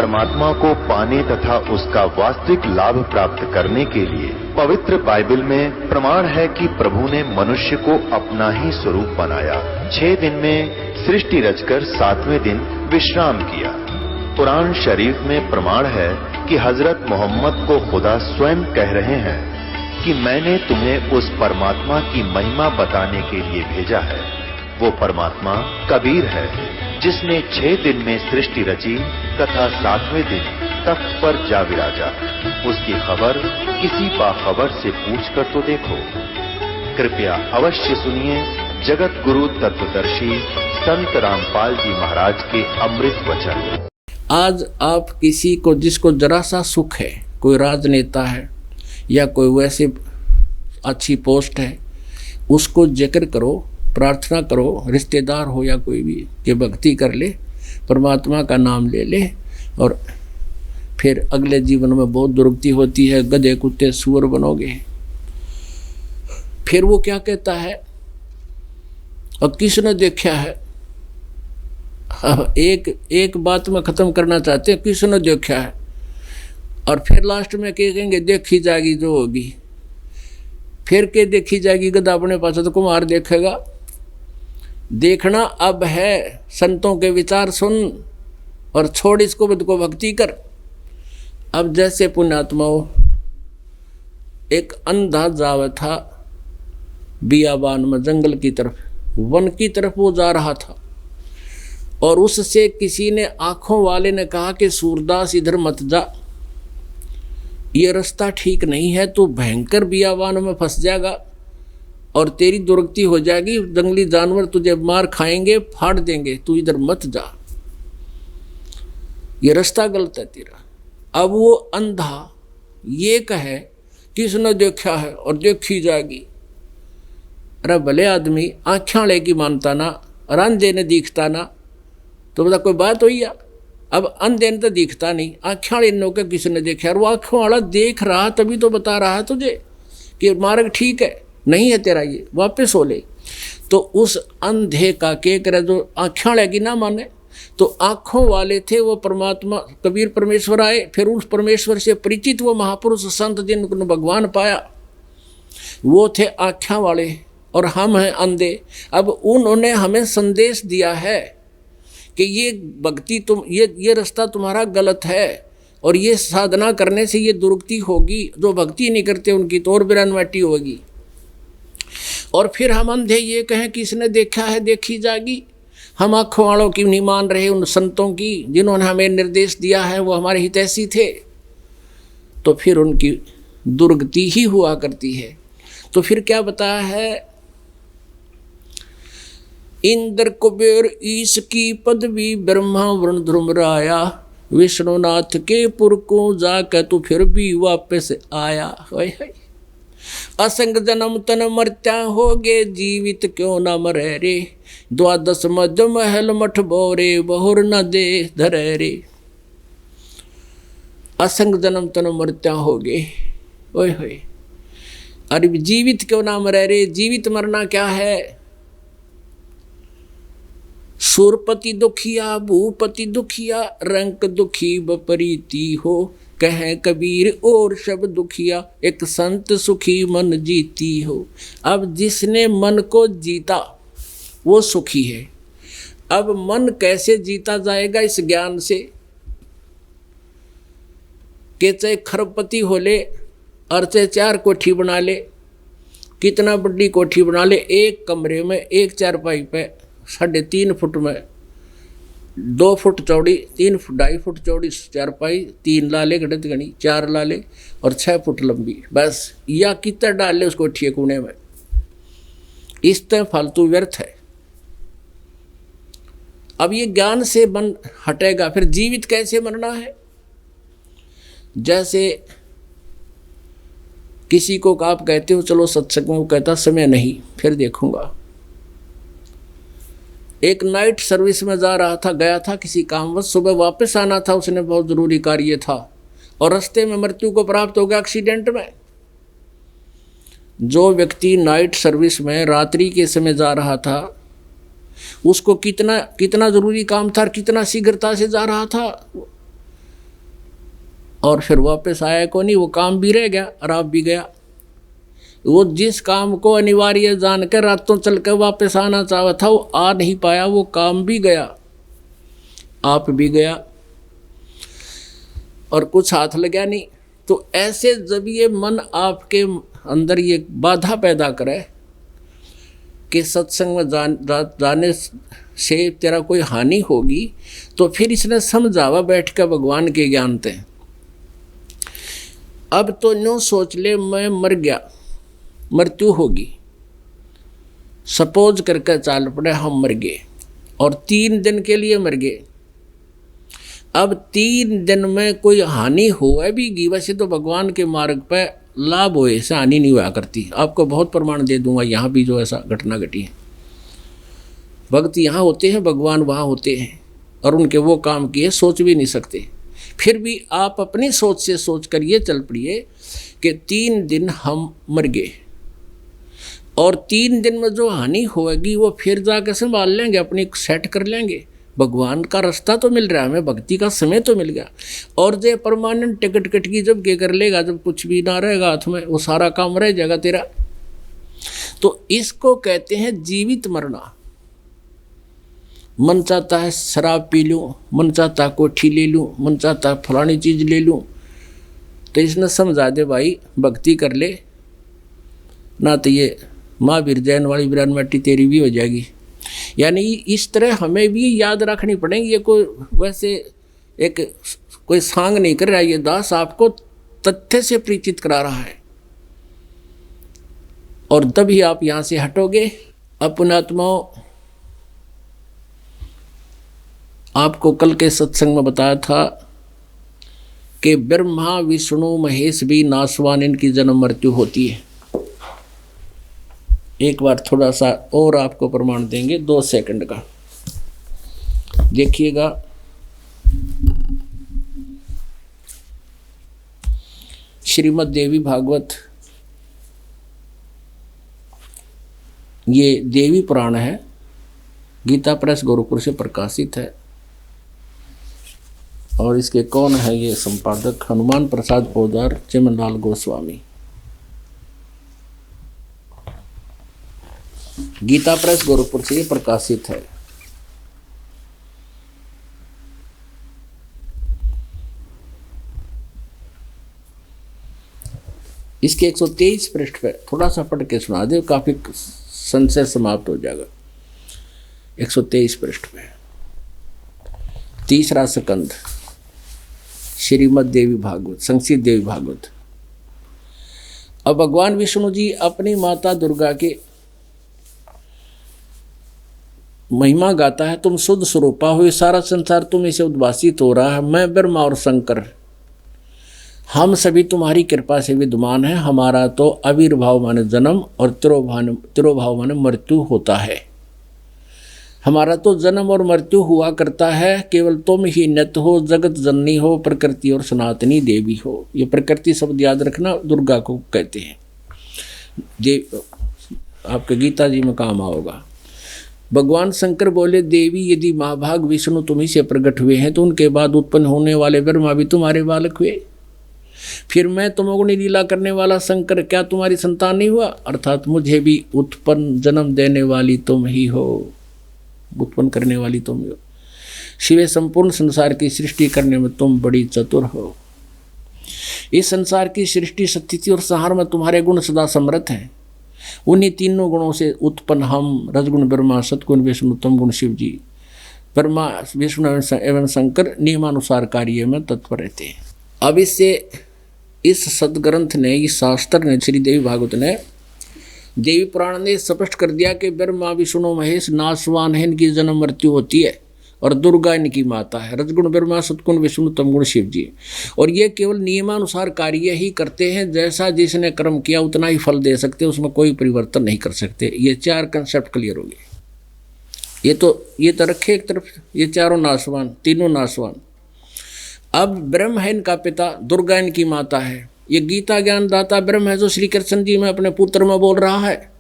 परमात्मा को पाने तथा उसका वास्तविक लाभ प्राप्त करने के लिए पवित्र बाइबल में प्रमाण है कि प्रभु ने मनुष्य को अपना ही स्वरूप बनाया। 6 दिन में सृष्टि रचकर 7वें दिन विश्राम किया। कुरान शरीफ में प्रमाण है कि हजरत मोहम्मद को खुदा स्वयं कह रहे हैं कि मैंने तुम्हें उस परमात्मा की महिमा बताने के लिए भेजा है। वो परमात्मा कबीर है जिसने 6 दिन में सृष्टि रची तथा 7वें दिन तख्त पर जा विराजा। उसकी खबर किसी बाखबर से पूछ कर तो देखो। कृपया अवश्य सुनिए जगत गुरु तत्वदर्शी संत रामपाल जी महाराज के अमृत वचन। आज आप किसी को, जिसको जरा सा सुख है, कोई राजनेता है या कोई वैसे अच्छी पोस्ट है, उसको जिक्र करो, प्रार्थना करो, रिश्तेदार हो या कोई भी, कि भक्ति कर ले, परमात्मा का नाम ले ले, और फिर अगले जीवन में बहुत दुर्गति होती है, गधे कुत्ते सुअर बनोगे। फिर वो क्या कहता है, और किसने देखा है, एक बात में खत्म करना चाहते हैं, किसने देखा है, और फिर लास्ट में कहेंगे देखी जाएगी जो होगी। फिर के देखी जाएगी, गधा अपने पास तो कुमार देखेगा। देखना अब है, संतों के विचार सुन और छोड़ इसको, बुद्ध को भक्ति कर। अब जैसे पुण्यात्माओं, एक अंधा जावे था बियाबान में, जंगल की तरफ, वन की तरफ वो जा रहा था, और उससे किसी ने, आंखों वाले ने कहा कि सूरदास इधर मत जा, ये रास्ता ठीक नहीं है, तू भयंकर बियाबान में फंस जाएगा और तेरी दुर्गति हो जाएगी, जंगली जानवर तुझे मार खाएंगे, फाड़ देंगे, तू इधर मत जा, ये रास्ता गलत है तेरा। अब वो अंधा ये कहे किसने देखा है और देखी जाएगी। अरे भले आदमी, आँखें ले की मानता ना, अंधे ने दिखता ना, तो बता कोई बात हुई या? अब अंधे ने तो दिखता नहीं, आँखें इन के किसने देखा, और वो आँखों वाला देख रहा तभी तो बता रहा है तुझे कि मार्ग ठीक है, नहीं है तेरा, ये वापस हो ले। तो उस अंधे का के करे जो आँखें लेगी ना माने, तो आँखों वाले थे वो परमात्मा कबीर परमेश्वर आए, फिर उस परमेश्वर से परिचित वो महापुरुष संत जिनको भगवान पाया, वो थे आँखें वाले और हम हैं अंधे। अब उन्होंने हमें संदेश दिया है कि ये भक्ति ये रास्ता तुम्हारा गलत है, और ये साधना करने से ये दुर्गति होगी, जो भक्ति नहीं करते उनकी तो और बिरानवाटी होगी। और फिर हम अंधे ये कहें कि इसने देखा है देखी जाएगी। हम आँखों वालों की नहीं मान रहे, उन संतों की जिन्होंने हमें निर्देश दिया है, वो हमारे हितैषी थे, तो फिर उनकी दुर्गति ही हुआ करती है। तो फिर क्या बताया है, इंद्र कुबेर ईश की पदवी, ब्रह्मा वरुण ध्रुव राया, विष्णुनाथ के पुर को जाकर तू फिर भी वापस आया। असंग जन्म तन मर्त्या होगे, जीवित क्यों न मरे रे, 12 मज महल मठ बोरे, बहुर न दे धरे रे। असंग जन्म तन मर्त्या होगे, ओए होए, अरे जीवित क्यों ना मरे रे। जीवित मरना क्या है, सुरपति दुखिया भूपति दुखिया, रंक दुखी बपरीती हो, कहे कबीर और शब दुखिया, एक संत सुखी मन जीती हो। अब जिसने मन को जीता वो सुखी है। अब मन कैसे जीता जाएगा, इस ज्ञान से कि चाहे खरबपति हो ले और चाहे 4 कोठी बना ले, कितना बड़ी कोठी बना ले, एक कमरे में एक चारपाई पे 3.5 फुट में 2 फुट चौड़ी, 2.5 फुट चौड़ी चारपाई, 3 लाले गणित गणी, 4 लाले और 6 फुट लंबी, बस। या कितना डाल ले उसको ठिए कोने में, इस तरह फालतू व्यर्थ है। अब ये ज्ञान से मन हटेगा। फिर जीवित कैसे मरना है, जैसे किसी को आप कहते हो चलो सत्संग में, वो कहता समय नहीं, फिर देखूंगा। एक नाइट सर्विस में जा रहा था, गया था किसी कामवश, सुबह वापस आना था, उसने बहुत ज़रूरी कार्य था, और रास्ते में मृत्यु को प्राप्त हो गया एक्सीडेंट में। जो व्यक्ति नाइट सर्विस में रात्रि के समय जा रहा था, उसको कितना ज़रूरी काम था, कितना शीघ्रता से जा रहा था। और फिर वापस आया को नहीं, वो काम भी रह गया और आप भी गया। वो जिस काम को अनिवार्य जानकर रातों चल कर वापस आना चाहा था वो आ नहीं पाया, वो काम भी गया, आप भी गया और कुछ हाथ लगा नहीं। तो ऐसे जब ये मन आपके अंदर ये बाधा पैदा करे कि सत्संग में जाने से तेरा कोई हानि होगी, तो फिर इसने समझावा बैठ कर भगवान के ज्ञान थे। अब तो यूँ सोच ले मैं मर गया, मृत्यु होगी, सपोज करके चाल पड़े हम मर गए और 3 दिन के लिए मर गए। अब 3 दिन में कोई हानि हुआ भी, वैसे तो भगवान के मार्ग पर लाभ हो, ऐसा हानि नहीं हुआ करती। आपको बहुत प्रमाण दे दूंगा, यहाँ भी जो ऐसा घटना घटी है। भक्त यहाँ होते हैं, भगवान वहाँ होते हैं और उनके वो काम किए सोच भी नहीं सकते। फिर भी आप अपनी सोच से सोच कर ये चल पड़िए कि 3 दिन हम मर गए और 3 दिन में जो हानि होगी वो फिर जाकर संभाल लेंगे, अपनी सेट कर लेंगे। भगवान का रास्ता तो मिल रहा है हमें, भक्ति का समय तो मिल गया। और जो परमानेंट टिकट कटकी जब के कर लेगा, जब कुछ भी ना रहेगा हाथ में, वो सारा काम रह जाएगा तेरा। तो इसको कहते हैं जीवित मरना। मन चाहता है शराब पी लूँ, मन चाहता है कोठी ले लूँ, मन चाहता है फलानी चीज़ ले लूँ, तो इसने समझा दे भाई भक्ति कर ले, ना तो ये महावीर जैन वाली बिरान मट्टी तेरी भी हो जाएगी। यानी इस तरह हमें भी याद रखनी पड़ेगी। ये कोई वैसे एक कोई सांग नहीं कर रहा है, ये दास आपको तथ्य से परिचित करा रहा है। और तभी आप यहाँ से हटोगे। अपनात्माओं, आपको कल के सत्संग में बताया था कि ब्रह्मा विष्णु महेश भी नासवान, इनकी जन्म मृत्यु होती है। एक बार थोड़ा सा और आपको प्रमाण देंगे, 2 सेकंड का देखिएगा। श्रीमद् देवी भागवत, ये देवी पुराण है, गीता प्रेस गोरखपुर से प्रकाशित है। और इसके कौन है ये संपादक? हनुमान प्रसाद पोदार, चिमनलाल गोस्वामी। गीता प्रेस गोरखपुर से प्रकाशित है। इसके 123 पृष्ठ पे थोड़ा सा पढ़ के सुना दे, काफी संशय समाप्त हो जाएगा। 123 पृष्ठ पे 3रा स्कंद, श्रीमद् देवी भागवत, संक्षिप्त देवी भागवत। अब भगवान विष्णु जी अपनी माता दुर्गा के महिमा गाता है, तुम शुद्ध स्वरूपा हो, सारा संसार तुम्हें से उद्भासित हो रहा है। मैं ब्रह्मा और शंकर, हम सभी तुम्हारी कृपा से विद्यमान है। हमारा तो आविर्भाव माने जन्म और तिरोभाव माने मृत्यु होता है। हमारा तो जन्म और मृत्यु हुआ करता है, केवल तुम ही नित्य हो, जगत जननी हो, प्रकृति और सनातनी देवी हो। ये प्रकृति शब्द याद रखना, दुर्गा को कहते हैं। देव आपके गीता जी में काम आओगा। भगवान शंकर बोले, देवी यदि महाभाग विष्णु तुम्ही से प्रकट हुए हैं, तो उनके बाद उत्पन्न होने वाले ब्रह्मा भी तुम्हारे बालक हुए। फिर मैं तुमोगुणी लीला करने वाला शंकर क्या तुम्हारी संतान नहीं हुआ? अर्थात मुझे भी उत्पन्न जन्म देने वाली तुम ही हो, उत्पन्न करने वाली तुम ही हो। शिवे संपूर्ण संसार की सृष्टि करने में तुम बड़ी चतुर हो। इस संसार की सृष्टि, स्थिति और संहार में तुम्हारे गुण सदा समर्थ हैं। उन्हीं तीनों गुणों से उत्पन्न हम, रजगुण ब्रह्मा, सतगुण विष्णु, तमगुण शिव जी, ब्रह्मा विष्णु एवं शंकर नियमानुसार कार्य में तत्पर रहते हैं। अब इससे इस सदग्रंथ ने, इस शास्त्र ने, श्री देवी भागवत ने, देवी पुराण ने स्पष्ट कर दिया कि ब्रह्मा विष्णु महेश नासवान है, इनकी जन्म मृत्यु होती है और दुर्गा इनकी माता है। रजगुण ब्रह्मा, सतगुण विष्णु, तमगुण शिव जी। और ये केवल नियमानुसार कार्य ही करते हैं, जैसा जिसने कर्म किया उतना ही फल दे सकते, उसमें कोई परिवर्तन नहीं कर सकते। ये 4 कंसेप्ट क्लियर हो गए। ये तो रखे एक तरफ, ये चारों नासवान, तीनों नासवान। अब ब्रह्म है इनका पिता, दुर्गा इनकी माता है। ये गीता ज्ञान दाता ब्रह्म है जो श्री कृष्ण जी में अपने पुत्र में बोल रहा है।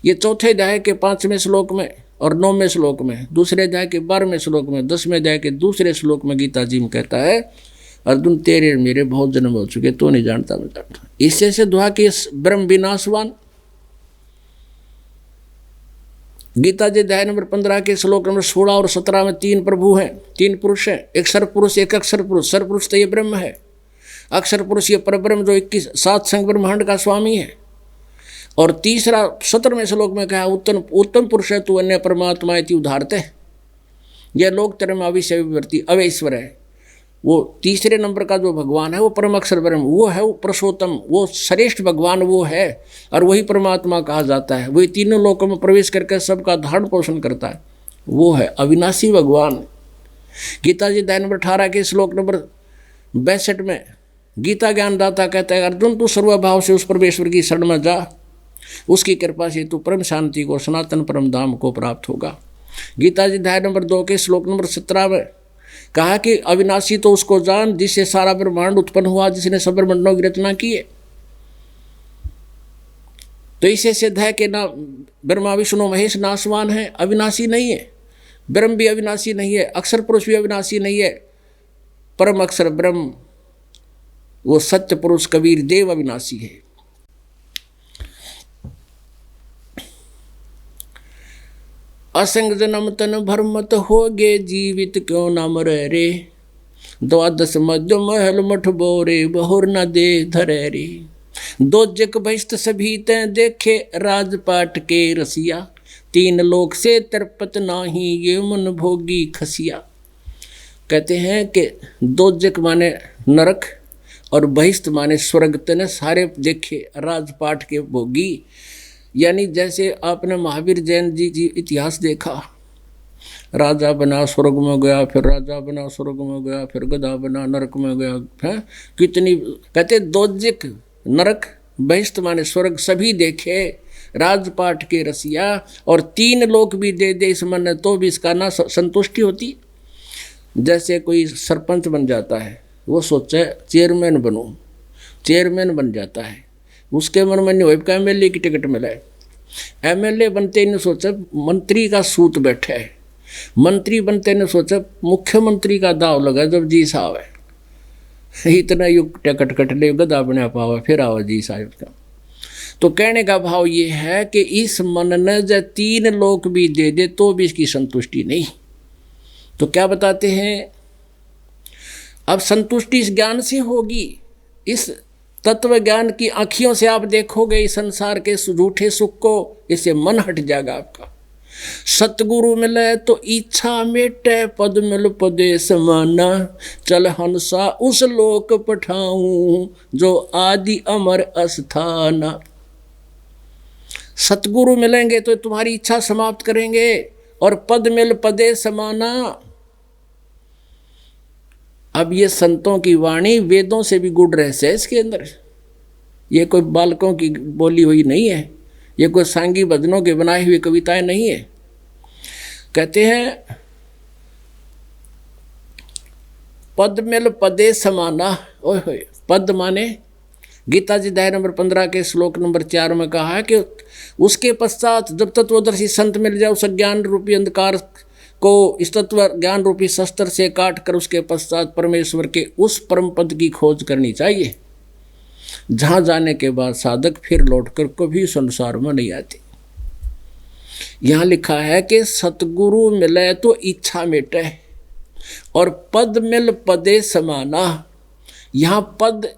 ये चौथे अध्याय के 5वें श्लोक में और 9वें श्लोक में, दूसरे अध्याय के 12वें श्लोक में, 10वें अध्याय के दूसरे श्लोक में गीता जी में कहता है, अर्जुन तेरे मेरे बहुत जन्म हो चुके, तो नहीं जानता मैं जानता। इससे से दुआ कि ब्रह्म विनाशवान। गीता जी अध्याय नंबर 15 के श्लोक नंबर 16 और 17 में 3 प्रभु हैं, 3 पुरुष हैं, एक सर पुरुष एक अक्षर पुरुष। सर पुरुष तो ये ब्रह्म है, अक्षर पुरुष ये परब्रह्म जो 21 7 संग ब्रह्मांड का स्वामी है। और तीसरा 17वें श्लोक में कहा उत्तम पुरुष है तू अन्य परमात्मा इति उदाहरते। यह लोक तरम अविषय विवर्ती अवैश्वर है। वो तीसरे नंबर का जो भगवान है वो परम अक्षर ब्रह्म, वो है वो पुरुषोत्तम, वो श्रेष्ठ भगवान वो है, और वही परमात्मा कहा जाता है। वही तीनों लोकों में प्रवेश करके सबका धारण पोषण करता है, वो है अविनाशी भगवान। गीता जी अध्याय नंबर 18 के श्लोक नंबर 62 में गीता ज्ञानदाता कहता है अर्जुन तू सर्वभाव से उस परमेश्वर की शरण में जा, उसकी कृपा से तू परम शांति को सनातन परम धाम को प्राप्त होगा। गीता जी अध्याय नंबर 2 के श्लोक नंबर 17 में कहा कि अविनाशी तो उसको जान जिससे सारा ब्रह्मांड उत्पन्न हुआ, जिसने सब ब्रह्मांडों की रचना की है। तो इसे सिद्ध है कि ना ब्रह्मा विष्णु महेश नाशवान है, अविनाशी नहीं है। ब्रह्म भी अविनाशी नहीं है, अक्षर पुरुष भी अविनाशी नहीं है। परम अक्षर ब्रह्म वो सत्य पुरुष कबीर देव अविनाशी है। असंग जन्म तन भरमत होगे जीवित क्यों न मरे रे, 12 मध्य महल मठ बोरे बहुर न दे धरे रे। 2 जग बहिष्ठ सभी तै देखे राजपाट के रसिया, 3 लोक से तरपत नाही ये मन भोगी खसिया। कहते हैं कि 2 जग माने नरक और बहिष्ठ माने स्वर्ग तने सारे देखे राजपाट के भोगी। यानी जैसे आपने महावीर जैन जी इतिहास देखा, राजा बना स्वर्ग में गया, फिर राजा बना स्वर्ग में गया, फिर गधा बना नरक में गया है। कितनी कहते 2 जग नरक बहिष्ठ माने स्वर्ग सभी देखे राजपाट के रसिया, और 3 लोक भी दे दे इस मन तो भी इसका ना संतुष्टि होती। जैसे कोई सरपंच बन जाता है, वो सोचे चेयरमैन बनूं, चेयरमैन बन जाता है, उसके मन में नहीं हो एमएलए की टिकट मिले। एमएलए बनते ने सोचा मंत्री का सूत बैठे है, मंत्री बनते ने सोचा मुख्यमंत्री का दाव लगा जब जी साहब है, इतना युग टिकट कट ले गदा बना पावा फिर आवा जी साहब का। तो कहने का भाव ये है कि इस मन ने जब 3 लोक भी दे दे तो भी इसकी संतुष्टि नहीं। तो क्या बताते हैं, अब संतुष्टि इस ज्ञान से होगी, इस तत्व ज्ञान की आँखियों से आप देखोगे इस संसार के झूठे सुख को, इससे मन हट जाएगा आपका। सतगुरु मिले तो इच्छा मेटे, पद मिल पदे समाना, चल हंसा उस लोक पठाऊं जो आदि अमर अस्थाना। सतगुरु मिलेंगे तो तुम्हारी इच्छा समाप्त करेंगे, और पद मिल पदे समाना। अब ये संतों की वाणी वेदों से भी गुड़ रहस्य है इसके अंदर। ये कोई बालकों की बोली हुई नहीं है, ये कोई सांगी भजनों के बनाई हुई कविताएं नहीं है। कहते हैं पद मिल पदे समाना। ओए होए, पद माने गीता जी अध्याय नंबर 15 के श्लोक नंबर 4 में कहा है कि उसके पश्चात जब तत्वदर्शी संत मिल जाए उस ज्ञान रूपी अंधकार को इस तत्व ज्ञान रूपी शस्त्र से काट कर उसके पश्चात परमेश्वर के उस परम पद की खोज करनी चाहिए, जहां जाने के बाद साधक फिर लौटकर कभी संसार में नहीं आते। यहां लिखा है कि सतगुरु मिले तो इच्छा मिटे, और पद मिल पदे समाना। यहां पद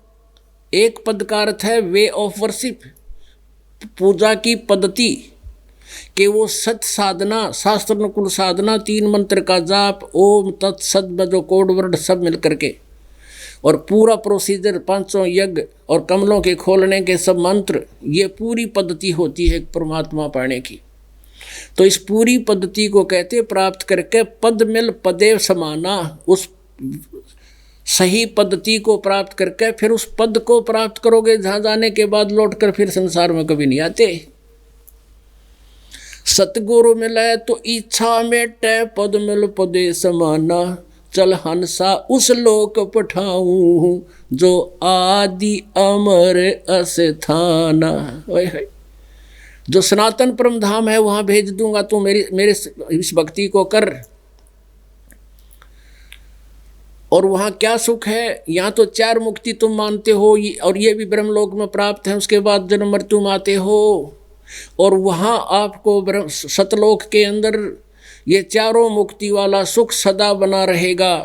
एक पद का अर्थ है वे ऑफ वर्शिप, पूजा की पद्धति, कि वो सत साधना शास्त्र अनुकूल साधना, 3 मंत्र का जाप, ओम तत्सत में जो कोड वर्ड सब मिल करके, और पूरा प्रोसीजर 5 यज्ञ और कमलों के खोलने के सब मंत्र, ये पूरी पद्धति होती है परमात्मा पाने की। तो इस पूरी पद्धति को कहते प्राप्त करके पद मिल पदे समाना, उस सही पद्धति को प्राप्त करके फिर उस पद को प्राप्त करोगे, जहाँ जाने के बाद लौटकर फिर संसार में कभी नहीं आते। सतगुरु मिले तो इच्छा मेटे, पद मिल पदे समाना, चल हंसा उस लोक पठाऊं जो आदि अमर अस्थाना। जो सनातन परम धाम है वहां भेज दूंगा, तू मेरे इस भक्ति को कर। और वहाँ क्या सुख है? यहाँ तो 4 मुक्ति तुम मानते हो और ये भी ब्रह्मलोक में प्राप्त है, उसके बाद जन्म मृत्यु में आते हो, और वहाँ आपको सतलोक के अंदर ये चारों मुक्ति वाला सुख सदा बना रहेगा।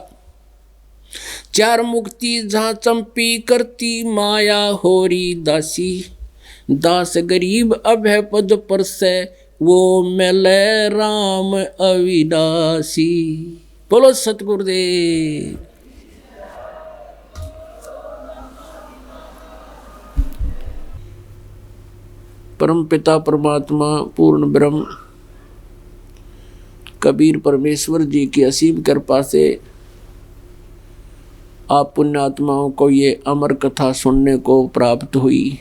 4 मुक्ति जहाँ चंपी करती माया होरी दासी, दास गरीब अभय पद पर से वो मिले राम अविनाशी। बोलो सतगुरुदेव। परम पिता परमात्मा पूर्ण ब्रह्म कबीर परमेश्वर जी की असीम कृपा से आप पुण्यात्माओं को ये अमर कथा सुनने को प्राप्त हुई।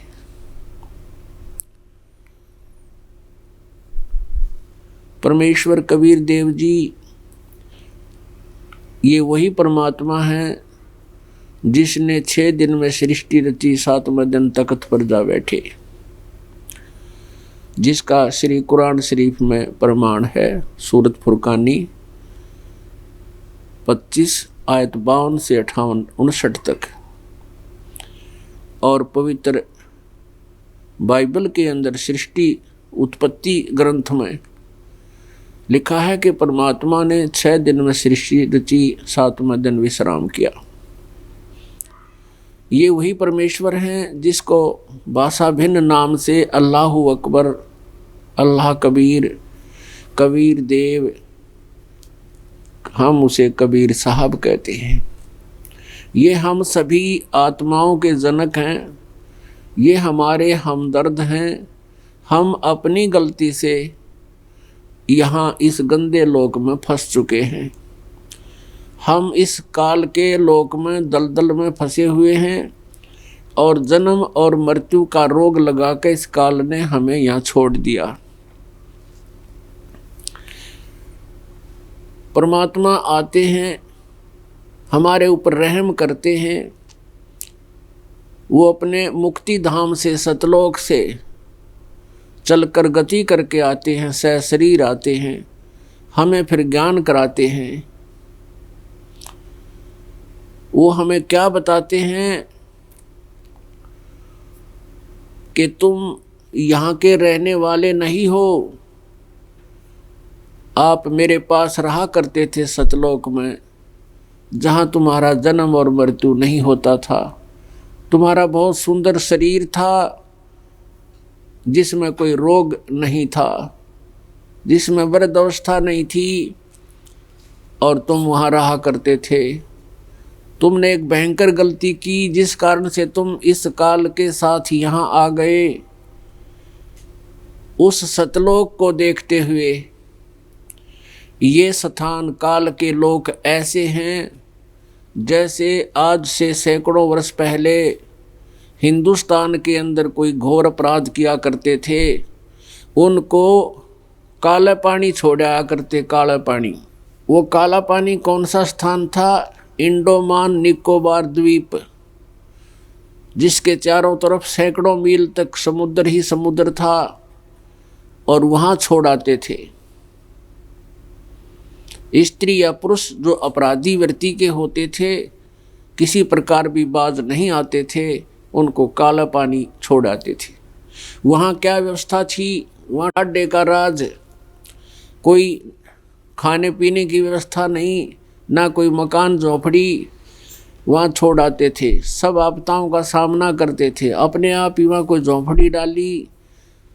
परमेश्वर कबीर देव जी ये वही परमात्मा है जिसने 6 दिन में सृष्टि रची, 7वें दिन तख्त पर जा बैठे, जिसका श्री कुरान शरीफ में प्रमाण है। सूरत फुरकानी 25 आयत 52 से 58 59 तक, और पवित्र बाइबल के अंदर सृष्टि उत्पत्ति ग्रंथ में लिखा है कि परमात्मा ने 6 दिन में सृष्टि रची, 7वें दिन विश्राम किया। ये वही परमेश्वर हैं जिसको भाषा भिन्न नाम से अल्लाहु अकबर, अल्लाह कबीर, कबीर देव, हम उसे कबीर साहब कहते हैं। ये हम सभी आत्माओं के जनक हैं, ये हमारे हमदर्द हैं। हम अपनी गलती से यहाँ इस गंदे लोक में फंस चुके हैं। हम इस काल के लोक में दलदल में फंसे हुए हैं और जन्म और मृत्यु का रोग लगा के इस काल ने हमें यहाँ छोड़ दिया। परमात्मा आते हैं, हमारे ऊपर रहम करते हैं। वो अपने मुक्ति धाम से, सतलोक से चलकर गति करके आते हैं, सशरीर आते हैं, हमें फिर ज्ञान कराते हैं। वो हमें क्या बताते हैं कि तुम यहाँ के रहने वाले नहीं हो, आप मेरे पास रहा करते थे सतलोक में, जहाँ तुम्हारा जन्म और मृत्यु नहीं होता था। तुम्हारा बहुत सुंदर शरीर था जिसमें कोई रोग नहीं था, जिसमें वृद्धावस्था नहीं थी, और तुम वहाँ रहा करते थे। तुमने एक भयंकर गलती की जिस कारण से तुम इस काल के साथ यहाँ आ गए। उस सतलोक को देखते हुए ये स्थान काल के लोक ऐसे हैं जैसे आज से सैकड़ों वर्ष पहले हिंदुस्तान के अंदर कोई घोर अपराध किया करते थे, उनको काला पानी छोड़ा करते। काला पानी, वो काला पानी कौन सा स्थान था? इंडोमान निकोबार द्वीप, जिसके चारों तरफ सैकड़ों मील तक समुद्र ही समुद्र था, और वहाँ छोड़ाते थे। स्त्री या पुरुष जो अपराधी वृत्ति के होते थे, किसी प्रकार भी बाज नहीं आते थे, उनको काला पानी छोड़ाते थे। वहाँ क्या व्यवस्था थी? वहाँ अड्डे का राज, कोई खाने पीने की व्यवस्था नहीं, ना कोई मकान झोपड़ी, वहाँ छोड़ाते थे। सब आपदाओं का सामना करते थे, अपने आप ही वहाँ कोई झोपड़ी डाली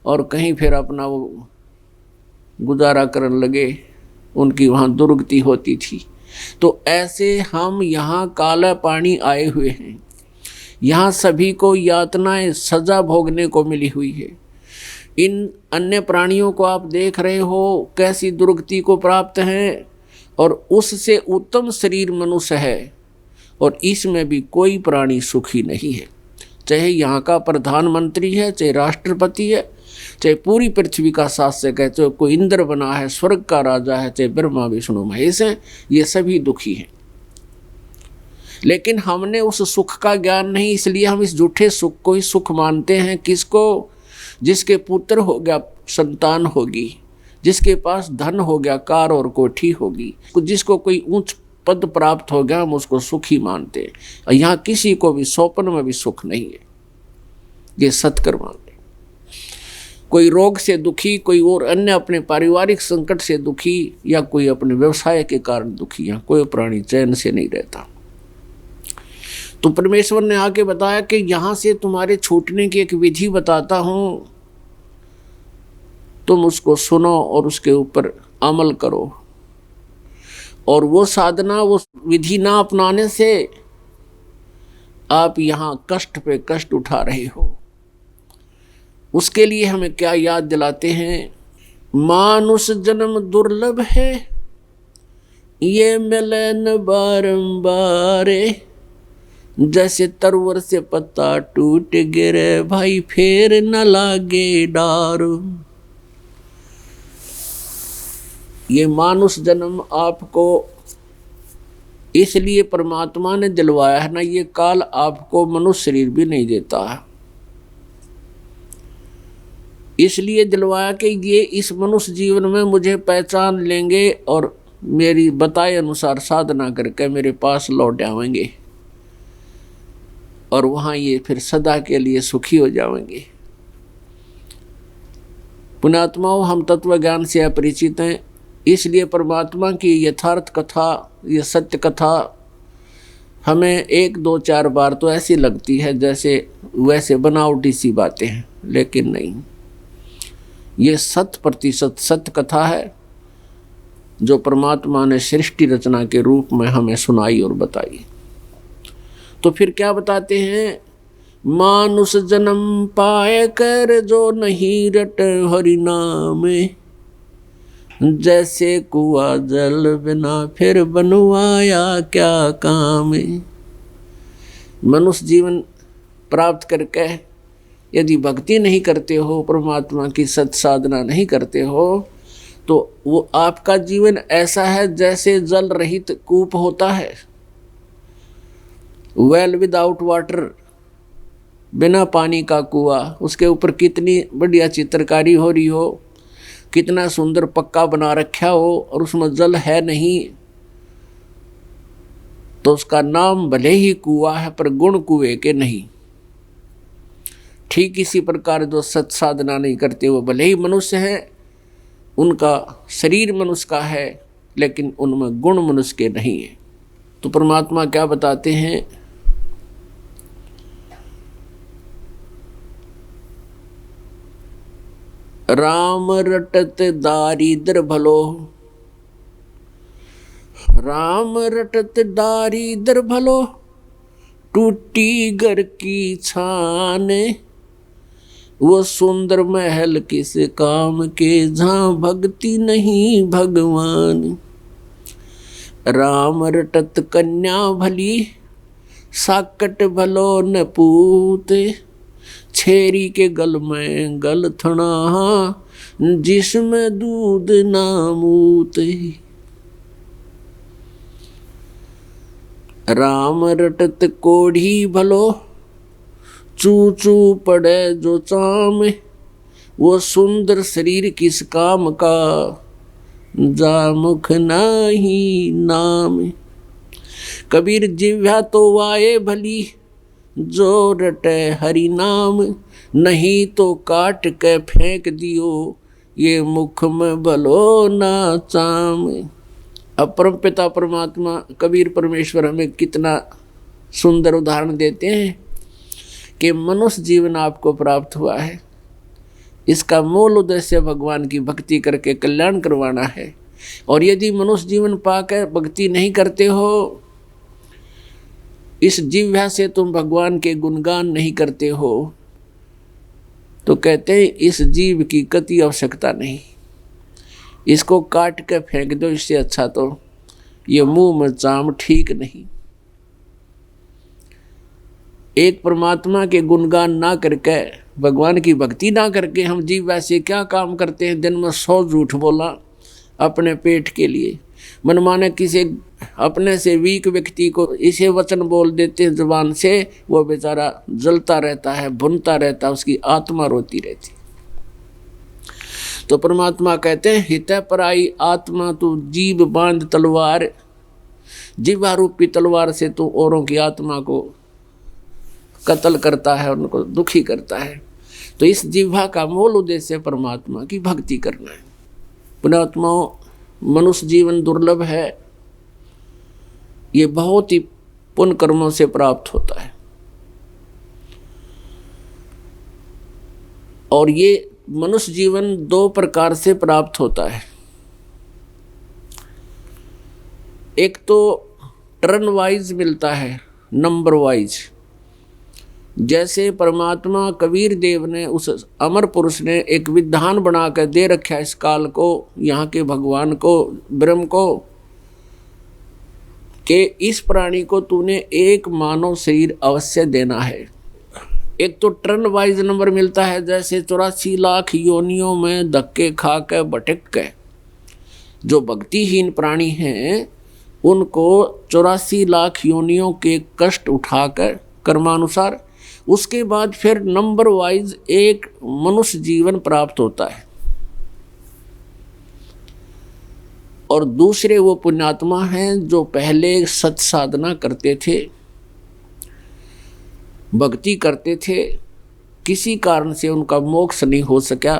और कहीं फिर अपना वो गुजारा करने लगे। उनकी वहाँ दुर्गति होती थी। तो ऐसे हम यहाँ काला पानी आए हुए हैं। यहाँ सभी को यातनाएं, सजा भोगने को मिली हुई है। इन अन्य प्राणियों को आप देख रहे हो कैसी दुर्गति को प्राप्त हैं, और उससे उत्तम शरीर मनुष्य है, और इसमें भी कोई प्राणी सुखी नहीं है। चाहे यहाँ का प्रधानमंत्री है, चाहे राष्ट्रपति है, चाहे पूरी पृथ्वी का शासक है, चाहे कोई इंद्र बना है, स्वर्ग का राजा है, चाहे ब्रह्मा विष्णु महेश हैं, ये सभी दुखी हैं। लेकिन हमने उस सुख का ज्ञान नहीं, इसलिए हम इस झूठे सुख को ही सुख मानते हैं। किसको? जिसके पुत्र हो गया, संतान होगी, जिसके पास धन हो गया, कार और कोठी होगी, जिसको कोई ऊंच पद प्राप्त हो गया हम उसको सुखी मानते हैं। और यहाँ किसी को भी स्वप्न में भी सुख नहीं है, ये सत्कर्म मानते। कोई रोग से दुखी, कोई और अन्य अपने पारिवारिक संकट से दुखी, या कोई अपने व्यवसाय के कारण दुखी, यहाँ कोई प्राणी चैन से नहीं रहता। तो परमेश्वर ने आके बताया कि यहाँ से तुम्हारे छूटने की एक विधि बताता हूँ, तुम उसको सुनो और उसके ऊपर अमल करो। और वो साधना, वो विधि ना अपनाने से आप यहाँ कष्ट पे कष्ट उठा रहे हो। उसके लिए हमें क्या याद दिलाते हैं? मानुष जन्म दुर्लभ है, ये मिले न बारंबार। जैसे तरवर से पत्ता टूट गिरे, भाई फेर न लागे डार। ये मानुष जन्म आपको इसलिए परमात्मा ने दिलवाया है ना, ये काल आपको मनुष्य शरीर भी नहीं देता है, इसलिए दिलवाया कि ये इस मनुष्य जीवन में मुझे पहचान लेंगे और मेरी बताए अनुसार साधना करके मेरे पास लौट आवेंगे और वहाँ ये फिर सदा के लिए सुखी हो जाएंगे। पुण्यात्माओं, हम तत्व ज्ञान से अपरिचित हैं, इसलिए परमात्मा की यथार्थ कथा, ये सत्य कथा हमें 1, 2, 4 बार तो ऐसी लगती है जैसे वैसे बनावटी सी बातें हैं, लेकिन नहीं, ये 100% सत्य कथा है जो परमात्मा ने सृष्टि रचना के रूप में हमें सुनाई और बताई। तो फिर क्या बताते हैं? मानुष जन्म पाए कर जो नहीं रट हरि नाम, जैसे कुआं जल बिना फिर बनवाया क्या काम। मनुष्य जीवन प्राप्त करके यदि भक्ति नहीं करते हो, परमात्मा की सत साधना नहीं करते हो, तो वो आपका जीवन ऐसा है जैसे जल रहित कूप होता है, वेल विदाउट वाटर, बिना पानी का कुआं। उसके ऊपर कितनी बढ़िया चित्रकारी हो रही हो, कितना सुंदर पक्का बना रखा हो, और उसमें जल है नहीं, तो उसका नाम भले ही कुआं है पर गुण कुएं के नहीं। ठीक इसी प्रकार जो सत साधना नहीं करते वो भले ही मनुष्य हैं, उनका शरीर मनुष्य का है लेकिन उनमें गुण मनुष्य के नहीं है। तो परमात्मा क्या बताते हैं? राम रटत दारिद्र भलो, राम रटत दारिद्र भलो, टूटी घर की छान। वो सुंदर महल किस काम के, जहाँ भक्ति नहीं भगवान। राम रटत कन्या भली, साकट भलो न पूत। छेरी के गल में गल थना, जिसमें दूध ना मूत। राम रटत कोढ़ी भलो, चू चू पड़े जो चाम। वो सुंदर शरीर किस काम का, जा मुख नाही नाम। कबीर जिह्वा तो वाये भली, जो रटे हरि नाम। नहीं तो काट के फेंक दियो, ये मुख में भलो ना चाम। अब परम पिता परमात्मा कबीर परमेश्वर हमें कितना सुंदर उदाहरण देते हैं कि मनुष्य जीवन आपको प्राप्त हुआ है, इसका मूल उद्देश्य भगवान की भक्ति करके कल्याण करवाना है। और यदि मनुष्य जीवन पाकर भक्ति नहीं करते हो, इस जिह्वा से तुम भगवान के गुणगान नहीं करते हो, तो कहते हैं इस जीव की कति आवश्यकता नहीं, इसको काट के फेंक दो, इससे अच्छा तो ये मुंह में चाम ठीक नहीं। एक परमात्मा के गुणगान ना करके, भगवान की भक्ति ना करके हम जीव वैसे क्या काम करते हैं? दिन में 100 झूठ बोला अपने पेट के लिए, मनमाने किसी अपने से वीक व्यक्ति को इसे वचन बोल देते हैं जुबान से, वो बेचारा जलता रहता है, भुनता रहता है, उसकी आत्मा रोती रहती। तो परमात्मा कहते हैं हित पराई आत्मा तू जीव बांध तलवार। जिह्वा रूपी तलवार से तू औरों की आत्मा को कत्ल करता है, उनको दुखी करता है। तो इस जिह्वा का मूल उद्देश्य परमात्मा की भक्ति करना है। पुण्यात्माओं, मनुष्य जीवन दुर्लभ है, ये बहुत ही पुण्य कर्मों से प्राप्त होता है। और ये मनुष्य जीवन दो प्रकार से प्राप्त होता है। एक तो टर्न वाइज मिलता है, नंबर वाइज। जैसे परमात्मा कबीर देव ने, उस अमर पुरुष ने एक विधान बना कर दे रखा है इस काल को, यहाँ के भगवान को, ब्रह्म को, कि इस प्राणी को तूने एक मानव शरीर अवश्य देना है। एक तो टर्न वाइज नंबर मिलता है, जैसे 84 लाख योनियों में धक्के खा कर भटक के जो भक्तिहीन प्राणी हैं उनको 84 लाख योनियों के कष्ट उठाकर कर्मानुसार, उसके बाद फिर नंबर वाइज एक मनुष्य जीवन प्राप्त होता है। और दूसरे वो पुण्यात्मा हैं जो पहले सत साधना करते थे, भक्ति करते थे, किसी कारण से उनका मोक्ष नहीं हो सका,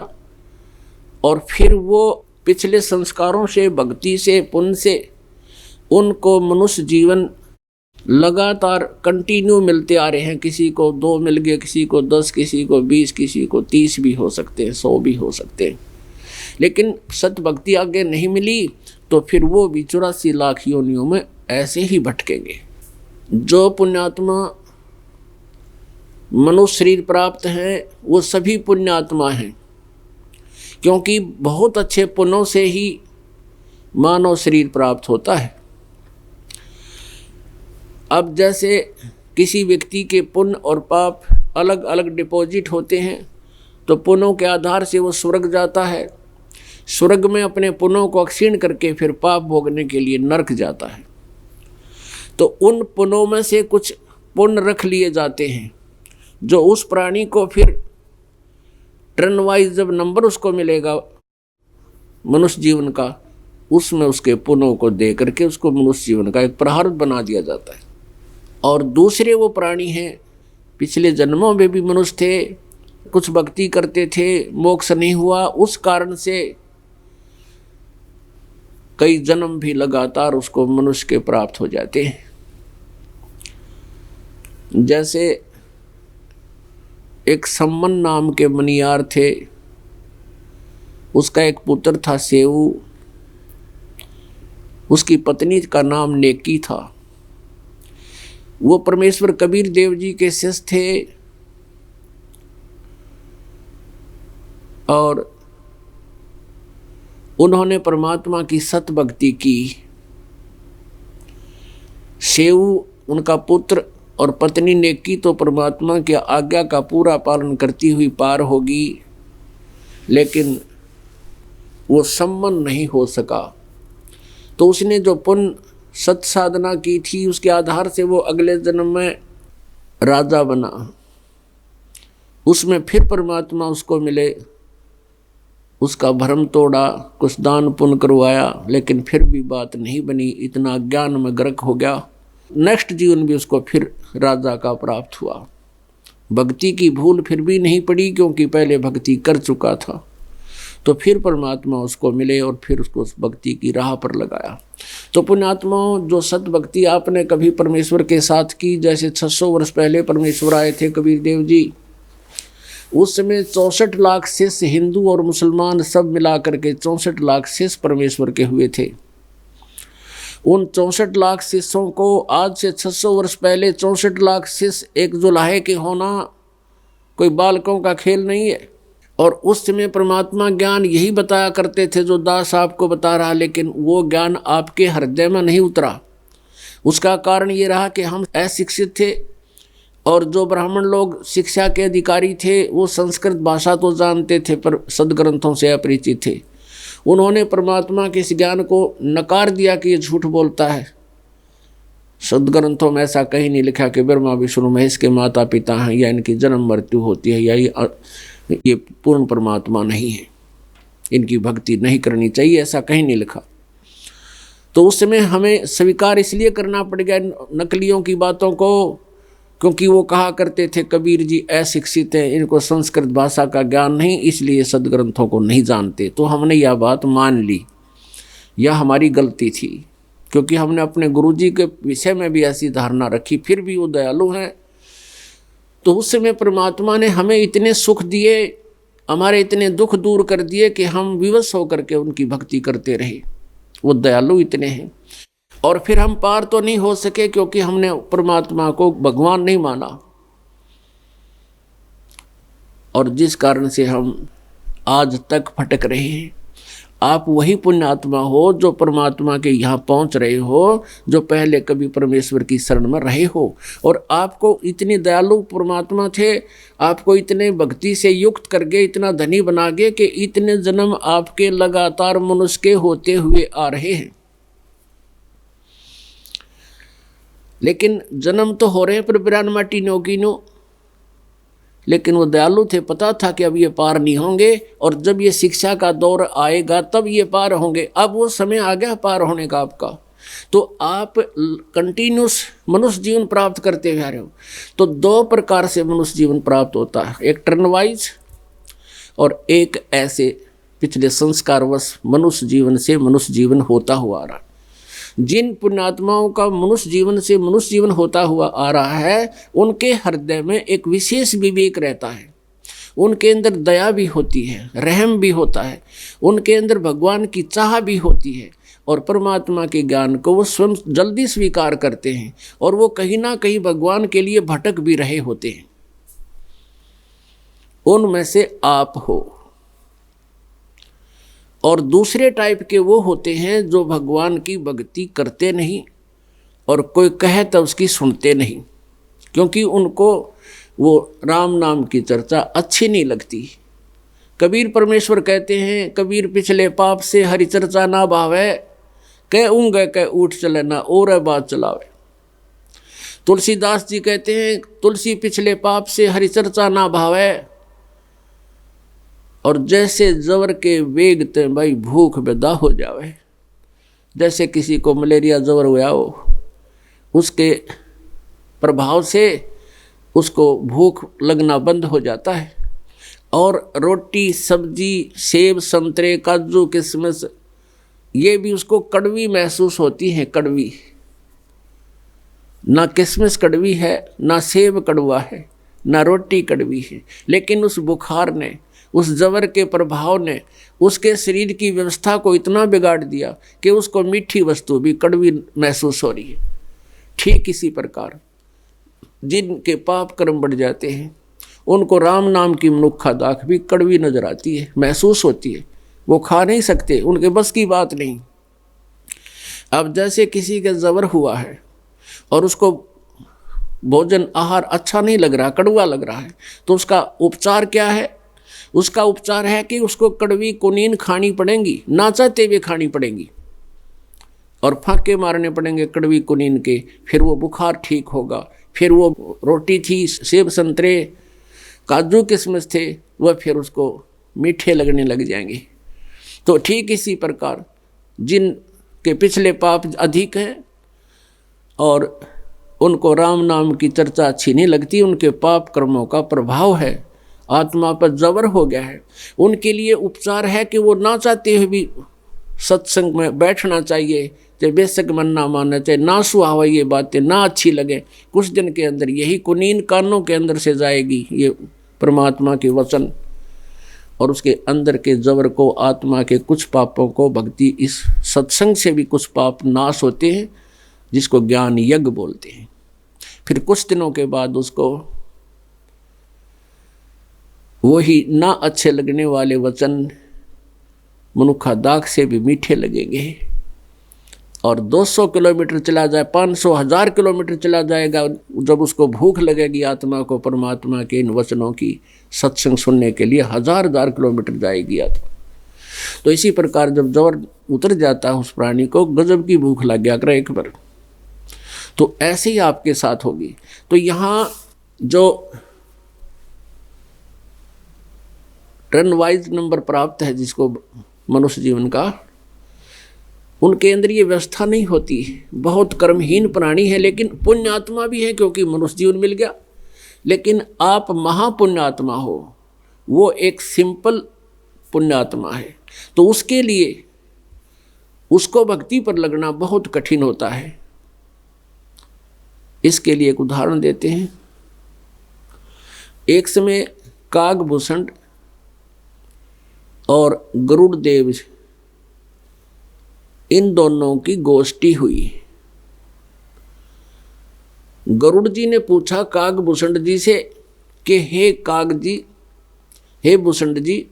और फिर वो पिछले संस्कारों से, भक्ति से, पुण्य से उनको मनुष्य जीवन लगातार कंटिन्यू मिलते आ रहे हैं। किसी को 2 मिल गए, किसी को 10, किसी को 20, किसी को 30 भी हो सकते हैं, 100 भी हो सकते हैं। लेकिन सत भक्ति आगे नहीं मिली तो फिर वो भी 84 लाख योनियों में ऐसे ही भटकेंगे। जो पुण्यात्मा मनुष्य शरीर प्राप्त हैं वो सभी पुण्यात्मा हैं, क्योंकि बहुत अच्छे पुण्यों से ही मानव शरीर प्राप्त होता है। अब जैसे किसी व्यक्ति के पुण्य और पाप अलग अलग डिपॉजिट होते हैं, तो पुण्यों के आधार से वो स्वर्ग जाता है, स्वर्ग में अपने पुण्यों को क्षीण करके फिर पाप भोगने के लिए नरक जाता है। तो उन पुण्यों में से कुछ पुण्य रख लिए जाते हैं, जो उस प्राणी को फिर टर्न वाइज जब नंबर उसको मिलेगा मनुष्य जीवन का, उसमें उसके पुण्यों को दे करके उसको मनुष्य जीवन का एक प्रारब्ध बना दिया जाता है। और दूसरे वो प्राणी हैं, पिछले जन्मों में भी मनुष्य थे, कुछ भक्ति करते थे, मोक्ष नहीं हुआ, उस कारण से कई जन्म भी लगातार उसको मनुष्य के प्राप्त हो जाते हैं। जैसे एक सम्मन नाम के मनियार थे, उसका एक पुत्र था सेऊ, उसकी पत्नी का नाम नेकी था। वो परमेश्वर कबीर देव जी के शिष्य थे और उन्होंने परमात्मा की सत भक्ति की। सेऊ उनका पुत्र और पत्नी नेकी तो परमात्मा की आज्ञा का पूरा पालन करती हुई पार होगी, लेकिन वो सम्मन नहीं हो सका। तो उसने जो पुण्य सत साधना की थी उसके आधार से वो अगले जन्म में राजा बना, उसमें फिर परमात्मा उसको मिले, उसका भ्रम तोड़ा, कुछ दान पुण्य करवाया, लेकिन फिर भी बात नहीं बनी, इतना ज्ञान में गर्क हो गया। नेक्स्ट जीवन भी उसको फिर राजा का प्राप्त हुआ। भक्ति की भूल फिर भी नहीं पड़ी, क्योंकि पहले भक्ति कर चुका था। तो फिर परमात्मा उसको मिले और फिर उसको उस भक्ति की राह पर लगाया। तो पुण्यात्माओं, जो सत भक्ति आपने कभी परमेश्वर के साथ की, जैसे 600 वर्ष पहले परमेश्वर आए थे कबीर देव जी, उस समय 64 लाख शिष्य हिंदू और मुसलमान सब मिला करके 64 लाख शिष्य परमेश्वर के हुए थे। उन 64 लाख शिष्यों को आज से 600 वर्ष पहले 64 लाख शिष्य एक जुलाहे के होना कोई बालकों का खेल नहीं है। और उस समय परमात्मा ज्ञान यही बताया करते थे जो दास आपको बता रहा, लेकिन वो ज्ञान आपके हृदय में नहीं उतरा। उसका कारण ये रहा कि हम अशिक्षित थे, और जो ब्राह्मण लोग शिक्षा के अधिकारी थे वो संस्कृत भाषा तो जानते थे पर सदग्रंथों से अपरिचित थे। उन्होंने परमात्मा के इस ज्ञान को नकार दिया कि ये झूठ बोलता है। सदग्रंथों में ऐसा कहीं नहीं लिखा कि ब्रह्मा विष्णु महेश के माता पिता हैं, या इनकी जन्म मृत्यु होती है, या ये पूर्ण परमात्मा नहीं है, इनकी भक्ति नहीं करनी चाहिए, ऐसा कहीं नहीं लिखा। तो उस समय हमें स्वीकार इसलिए करना पड़ गया नकलियों की बातों को, क्योंकि वो कहा करते थे कबीर जी अशिक्षित हैं, इनको संस्कृत भाषा का ज्ञान नहीं, इसलिए सदग्रंथों को नहीं जानते। तो हमने यह बात मान ली, यह हमारी गलती थी, क्योंकि हमने अपने गुरुजी के विषय में भी ऐसी धारणा रखी। फिर भी वो दयालु हैं। तो उस समय परमात्मा ने हमें इतने सुख दिए, हमारे इतने दुख दूर कर दिए कि हम विवश होकर के उनकी भक्ति करते रहे। वो दयालु इतने हैं। और फिर हम पार तो नहीं हो सके, क्योंकि हमने परमात्मा को भगवान नहीं माना, और जिस कारण से हम आज तक भटक रहे हैं। आप वही पुण्यात्मा हो जो परमात्मा के यहाँ पहुँच रहे हो, जो पहले कभी परमेश्वर की शरण में रहे हो। और आपको इतनी दयालु परमात्मा थे, आपको इतने भक्ति से युक्त करके इतना धनी बना गए कि इतने जन्म आपके लगातार मनुष्य के होते हुए आ रहे हैं। लेकिन जन्म तो हो रहे हैं पर बिरान माटी नोकीनो, लेकिन वो दयालु थे, पता था कि अब ये पार नहीं होंगे, और जब ये शिक्षा का दौर आएगा तब ये पार होंगे। अब वो समय आ गया पार होने का आपका। तो आप कंटिन्यूस मनुष्य जीवन प्राप्त करते हुए आ रहे हो। तो दो प्रकार से मनुष्य जीवन प्राप्त होता है, एक टर्न वाइज और एक ऐसे पिछले संस्कारवश मनुष्य जीवन से मनुष्य जीवन होता हुआ आ रहा। जिन पुण्यात्माओं का मनुष्य जीवन से मनुष्य जीवन होता हुआ आ रहा है, उनके हृदय में एक विशेष विवेक रहता है, उनके अंदर दया भी होती है, रहम भी होता है, उनके अंदर भगवान की चाह भी होती है, और परमात्मा के ज्ञान को वो स्वयं जल्दी स्वीकार करते हैं, और वो कहीं ना कहीं भगवान के लिए भटक भी रहे होते हैं। उनमें से आप हो। और दूसरे टाइप के वो होते हैं जो भगवान की भक्ति करते नहीं, और कोई कहे तो उसकी सुनते नहीं, क्योंकि उनको वो राम नाम की चर्चा अच्छी नहीं लगती। कबीर परमेश्वर कहते हैं, कबीर पिछले पाप से हरि चर्चा ना भावे, कह ऊँग कह उठ चले ना और बात चलावे। तुलसीदास जी कहते हैं, तुलसी पिछले पाप से हरि चर्चा ना भावे, और जैसे जवर के वेग ते भाई भूख बेदा हो जावे। जैसे किसी को मलेरिया जवर हुआ हो, उसके प्रभाव से उसको भूख लगना बंद हो जाता है, और रोटी सब्जी सेब संतरे काजू किशमिश ये भी उसको कड़वी महसूस होती है। कड़वी, ना किशमिश कड़वी है, ना सेब कड़वा है, ना रोटी कड़वी है, लेकिन उस बुखार ने, उस जवर के प्रभाव ने उसके शरीर की व्यवस्था को इतना बिगाड़ दिया कि उसको मीठी वस्तु भी कड़वी महसूस हो रही है। ठीक इसी प्रकार जिनके पाप कर्म बढ़ जाते हैं, उनको राम नाम की मनुक्खा दाख भी कड़वी नजर आती है, महसूस होती है। वो खा नहीं सकते, उनके बस की बात नहीं। अब जैसे किसी का जबर हुआ है और उसको भोजन आहार अच्छा नहीं लग रहा, कड़वा लग रहा है, तो उसका उपचार क्या है? उसका उपचार है कि उसको कड़वी कुनीन खानी पड़ेंगी, ना चाहते हुए खानी पड़ेंगी, और फाके मारने पड़ेंगे कड़वी कुनीन के, फिर वो बुखार ठीक होगा। फिर वो रोटी थी, सेब संतरे काजू किशमिश थे, वह फिर उसको मीठे लगने लग जाएंगे। तो ठीक इसी प्रकार जिनके पिछले पाप अधिक हैं और उनको राम नाम की चर्चा अच्छी नहीं लगती, उनके पाप कर्मों का प्रभाव है, आत्मा पर जबर हो गया है, उनके लिए उपचार है कि वो ना चाहते हुए भी सत्संग में बैठना चाहिए, चाहे बेशक मन ना माने, चाहे ना सुहावे ये बातें ना अच्छी लगे, कुछ दिन के अंदर यही कुनीन कानों के अंदर से जाएगी, ये परमात्मा के वचन, और उसके अंदर के जबर को, आत्मा के कुछ पापों को, भक्ति इस सत्संग से भी कुछ पाप नाश होते हैं, जिसको ज्ञान यज्ञ बोलते हैं। फिर कुछ दिनों के बाद उसको वही ना अच्छे लगने वाले वचन मनुखा दाग से भी मीठे लगेंगे, और 200 किलोमीटर चला जाए, 500 1000 किलोमीटर चला जाएगा, जब उसको भूख लगेगी आत्मा को परमात्मा के इन वचनों की सत्संग सुनने के लिए 1000 किलोमीटर जाएगी आत्मा। तो इसी प्रकार जब जबर उतर जाता है उस प्राणी को, गजब की भूख लग गया करे एक बार, तो ऐसे ही आपके साथ होगी। तो यहाँ जो टर्न वाइज नंबर प्राप्त है जिसको मनुष्य जीवन का, उनके अंदर ये व्यवस्था नहीं होती, बहुत कर्महीन प्राणी है, लेकिन पुण्यात्मा भी है क्योंकि मनुष्य जीवन मिल गया। लेकिन आप महापुण्यात्मा हो, वो एक सिंपल पुण्यात्मा है, तो उसके लिए उसको भक्ति पर लगना बहुत कठिन होता है। इसके लिए एक उदाहरण देते हैं। एक समय कागभूषण और गरुड़देव, इन दोनों की गोष्ठी हुई। गरुड़ जी ने पूछा कागभूषण जी से कि हे काग जी, हे भूषण जी,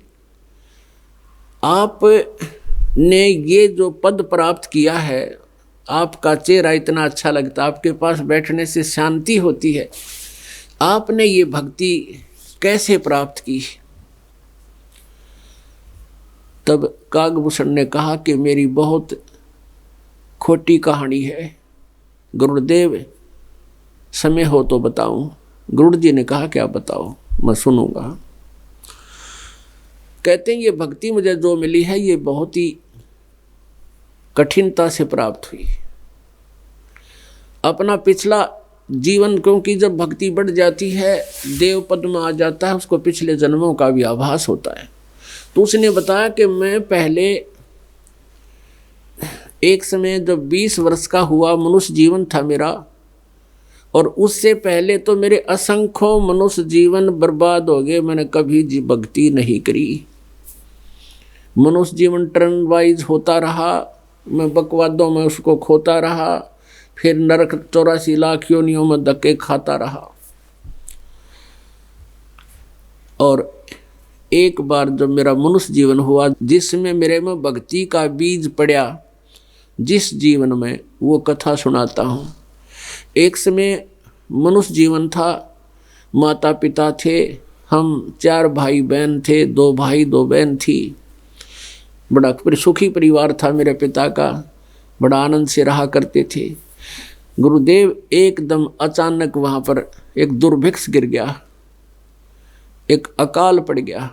आपने ये जो पद प्राप्त किया है, आपका चेहरा इतना अच्छा लगता, आपके पास बैठने से शांति होती है, आपने ये भक्ति कैसे प्राप्त की? तब कागभूषण ने कहा कि मेरी बहुत खोटी कहानी है गुरुदेव, समय हो तो बताऊं। गुरु जी ने कहा क्या बताओ, मैं सुनूंगा। कहते हैं ये भक्ति मुझे जो मिली है ये बहुत ही कठिनता से प्राप्त हुई। अपना पिछला जीवन, क्योंकि जब भक्ति बढ़ जाती है देव पद में आ जाता है, उसको पिछले जन्मों का भी आभास होता है। तो उसने बताया कि मैं पहले एक समय जब 20 वर्ष का हुआ, मनुष्य जीवन था मेरा, और उससे पहले तो मेरे असंख्यों मनुष्य जीवन बर्बाद हो गए। मैंने कभी भक्ति नहीं करी, मनुष्य जीवन टर्न वाइज होता रहा, मैं बकवादों में उसको खोता रहा, फिर नरक 84 लाख योनियों में धक्के खाता रहा। और एक बार जब मेरा मनुष्य जीवन हुआ, जिसमें मेरे में भक्ति का बीज पड़ा, जिस जीवन में, वो कथा सुनाता हूँ। एक समय मनुष्य जीवन था, माता पिता थे, हम 4 भाई बहन थे, 2 भाई 2 बहन थी। बड़ा सुखी परिवार था मेरे पिता का, बड़ा आनंद से रहा करते थे। गुरुदेव एकदम अचानक वहाँ पर एक दुर्भिक्ष गिर गया, एक अकाल पड़ गया।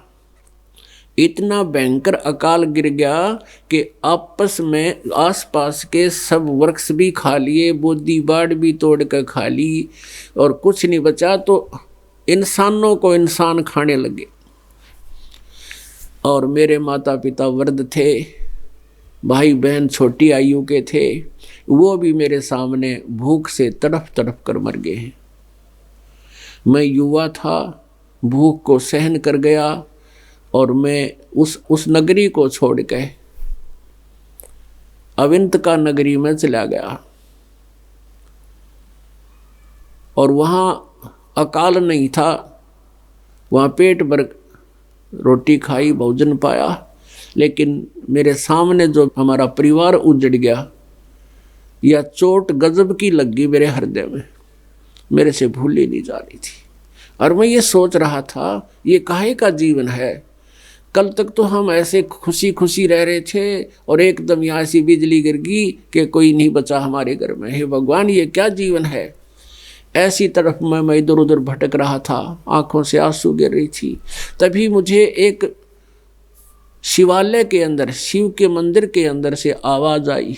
इतना भयंकर अकाल गिर गया कि आपस में आसपास के सब वृक्ष भी खा लिए, बोदी बाड़ भी तोड़ कर खा ली, और कुछ नहीं बचा तो इंसानों को इंसान खाने लगे। और मेरे माता पिता वृद्ध थे, भाई बहन छोटी आयु के थे, वो भी मेरे सामने भूख से तड़प तड़प कर मर गए हैं। मैं युवा था, भूख को सहन कर गया, और मैं उस नगरी को छोड़ के अविंत का नगरी में चला गया। और वहाँ अकाल नहीं था, वहाँ पेट भर रोटी खाई, भोजन पाया, लेकिन मेरे सामने जो हमारा परिवार उजड़ गया, या चोट गजब की लगी मेरे हृदय में, मेरे से भूली नहीं जा रही थी। और मैं ये सोच रहा था ये काहे का जीवन है? कल तक तो हम ऐसे खुशी खुशी रह रहे थे, और एकदम यहाँ से बिजली गिर गई कि कोई नहीं बचा हमारे घर में। हे भगवान, ये क्या जीवन है? ऐसी तरफ मैं इधर उधर भटक रहा था, आंखों से आंसू गिर रही थी। तभी मुझे एक शिवालय के अंदर, शिव के मंदिर के अंदर से आवाज आई।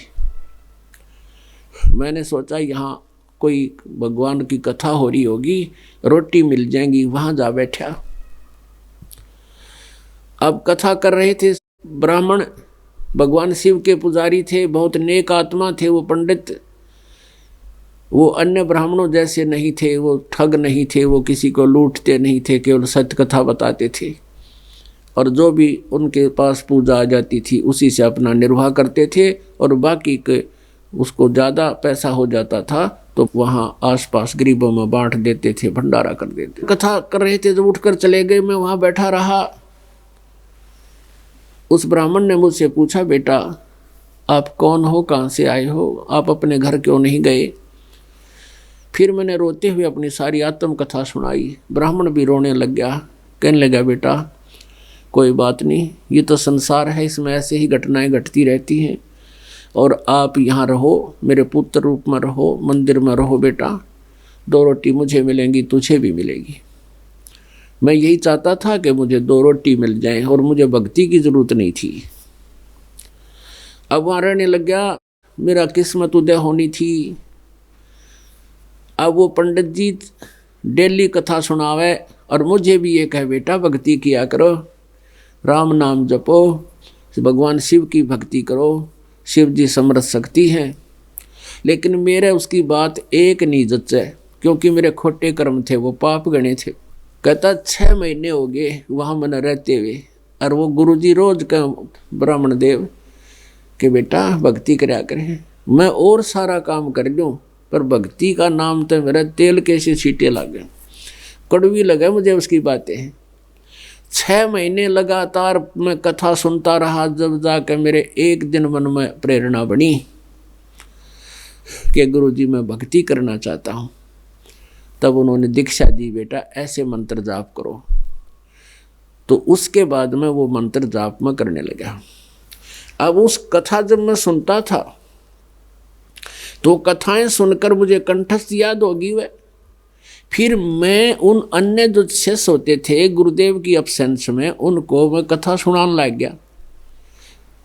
मैंने सोचा यहाँ कोई भगवान की कथा हो रही होगी, रोटी मिल जाएंगी, वहां जा बैठा। अब कथा कर रहे थे ब्राह्मण, भगवान शिव के पुजारी थे, बहुत नेक आत्मा थे वो पंडित। वो अन्य ब्राह्मणों जैसे नहीं थे, वो ठग नहीं थे, वो किसी को लूटते नहीं थे, केवल सत्य कथा बताते थे। और जो भी उनके पास पूजा आ जाती थी उसी से अपना निर्वाह करते थे, और बाकी के उसको ज़्यादा पैसा हो जाता था तो वहाँ आसपास गरीबों में बांट देते थे, भंडारा कर देते। कथा कर रहे थे, जब उठकर चले गए, मैं वहाँ बैठा रहा। उस ब्राह्मण ने मुझसे पूछा, बेटा आप कौन हो, कहाँ से आए हो, आप अपने घर क्यों नहीं गए? फिर मैंने रोते हुए अपनी सारी आत्म कथा सुनाई। ब्राह्मण भी रोने लग गया, कहने लगा, बेटा कोई बात नहीं, ये तो संसार है, इसमें ऐसे ही घटनाएं घटती रहती हैं, और आप यहाँ रहो, मेरे पुत्र रूप में रहो, मंदिर में रहो बेटा, 2 रोटी मुझे मिलेंगी, तुझे भी मिलेगी। मैं यही चाहता था कि मुझे 2 रोटी मिल जाएं, और मुझे भक्ति की जरूरत नहीं थी। अब वहाँ रहने लग गया, मेरा किस्मत उदय होनी थी। अब वो पंडित जी डेली कथा सुनावे और मुझे भी ये कहे, बेटा भक्ति किया करो, राम नाम जपो, भगवान शिव की भक्ति करो, शिव जी समर्थ शक्ति हैं। लेकिन मेरे उसकी बात एक नहीं जचे, क्योंकि मेरे खोटे कर्म थे, वो पाप गणे थे। कहता 6 महीने हो गए वहाँ मन रहते हुए, और वो गुरुजी रोज का ब्राह्मण देव कि बेटा भक्ति कराया करें, मैं और सारा काम कर लूँ पर भक्ति का नाम तो मेरा तेल कैसे छींटे लगे, कड़वी लगे मुझे उसकी बातें। 6 महीने लगातार मैं कथा सुनता रहा, जब जाकर मेरे एक दिन मन में प्रेरणा बनी कि गुरुजी मैं भक्ति करना चाहता हूँ। तब उन्होंने दीक्षा दी, बेटा ऐसे मंत्र जाप करो। तो उसके बाद में वो मंत्र जाप में करने लगा। अब उस कथा जब मैं सुनता था तो कथाएं सुनकर मुझे कंठस्थ याद होगी वह। फिर मैं उन अन्य जो शिष्य होते थे गुरुदेव की अब्सेंस में, उनको मैं कथा सुनाने लग गया।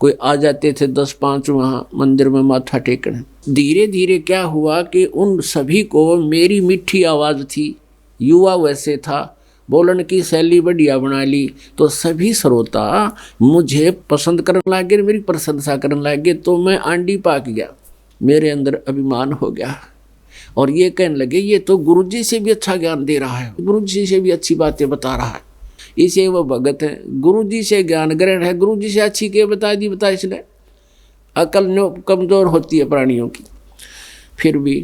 कोई आ जाते थे 10-5 वहाँ मंदिर में माथा टेकने। धीरे धीरे क्या हुआ कि उन सभी को मेरी मीठी आवाज़ थी, युवा वैसे था, बोलन की शैली बढ़िया बना ली, तो सभी श्रोता मुझे पसंद करने लगे, मेरी प्रशंसा करने लगे। तो मैं आंडी पाक गया, मेरे अंदर अभिमान हो गया और ये कहने लगे ये तो गुरुजी से भी अच्छा ज्ञान दे रहा है, गुरुजी से भी अच्छी बातें बता रहा है, इसे वो भगत है, गुरुजी से ज्ञान ग्रहण है, गुरुजी से अच्छी के बता इसने। अकल कमज़ोर होती है प्राणियों की। फिर भी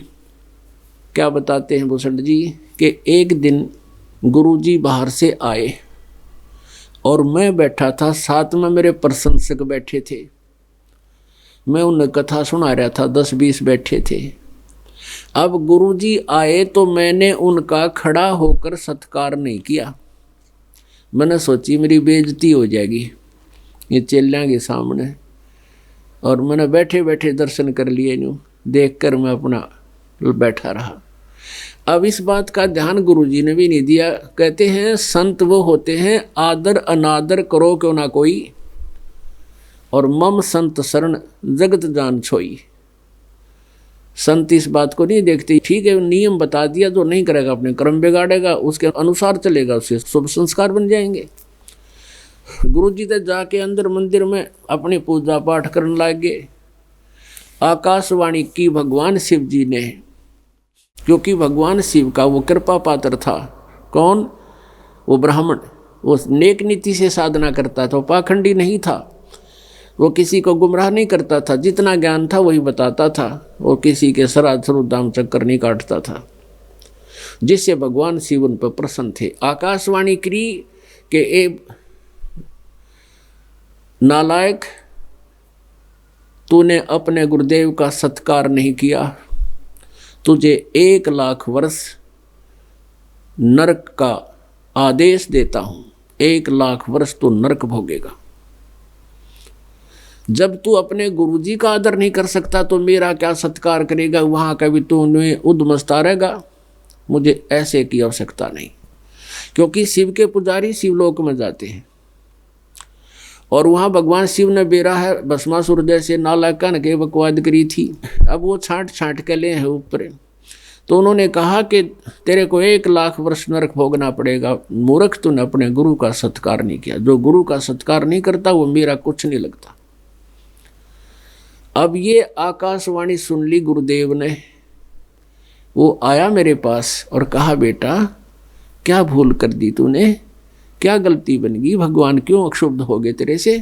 क्या बताते हैं भूषण जी कि एक दिन गुरुजी बाहर से आए और मैं बैठा था, साथ में मेरे प्रशंसक बैठे थे, मैं उन्हें कथा सुना रहा था, 10-20 बैठे थे। अब गुरुजी आए तो मैंने उनका खड़ा होकर सत्कार नहीं किया। मैंने सोची मेरी बेइज्जती हो जाएगी ये चेलियां के सामने, और मैंने बैठे बैठे दर्शन कर लिए, यूँ देख कर मैं अपना बैठा रहा। अब इस बात का ध्यान गुरुजी ने भी नहीं दिया। कहते हैं संत वो होते हैं आदर अनादर करो क्यों ना कोई, और मम संत शरण जगत जान छोई। संत इस बात को नहीं देखते, ठीक है नियम बता दिया, जो नहीं करेगा अपने कर्म बिगाड़ेगा, उसके अनुसार चलेगा, उससे शुभ संस्कार बन जाएंगे। गुरुजी तो जाके अंदर मंदिर में अपनी पूजा पाठ करने लगे। आकाशवाणी की भगवान शिव जी ने, क्योंकि भगवान शिव का वो कृपा पात्र था। कौन? वो ब्राह्मण, वो नेक नीति से साधना करता था, वो पाखंडी नहीं था, वो किसी को गुमराह नहीं करता था, जितना ज्ञान था वही बताता था, वो किसी के श्राद्ध स्वरूप दाम चक्कर नहीं काटता था, जिससे भगवान शिव उन पर प्रसन्न थे। आकाशवाणी करी कि ए नालायक, तूने अपने गुरुदेव का सत्कार नहीं किया, तुझे 1 लाख वर्ष नरक का आदेश देता हूं, 1 लाख वर्ष तू नरक भोगेगा। जब तू अपने गुरुजी का आदर नहीं कर सकता तो मेरा क्या सत्कार करेगा, वहां का भी तू उद्मस्ता रहेगा। मुझे ऐसे की आवश्यकता नहीं, क्योंकि शिव के पुजारी शिवलोक में जाते हैं और वहाँ भगवान शिव ने बेरा है भस्मासुर जैसे नालायकन के बकवाद करी थी। अब वो छांट के ले हैं ऊपर, तो उन्होंने कहा कि तेरे को 1 लाख वर्ष नरक भोगना पड़ेगा। मूर्ख, तूने अपने गुरु का सत्कार नहीं किया। जो गुरु का सत्कार नहीं करता वो मेरा कुछ नहीं लगता। अब ये आकाशवाणी सुन ली गुरुदेव ने, वो आया मेरे पास और कहा बेटा क्या भूल कर दी तूने, क्या गलती बन गई, भगवान क्यों अक्षुब्ध हो गए तेरे से।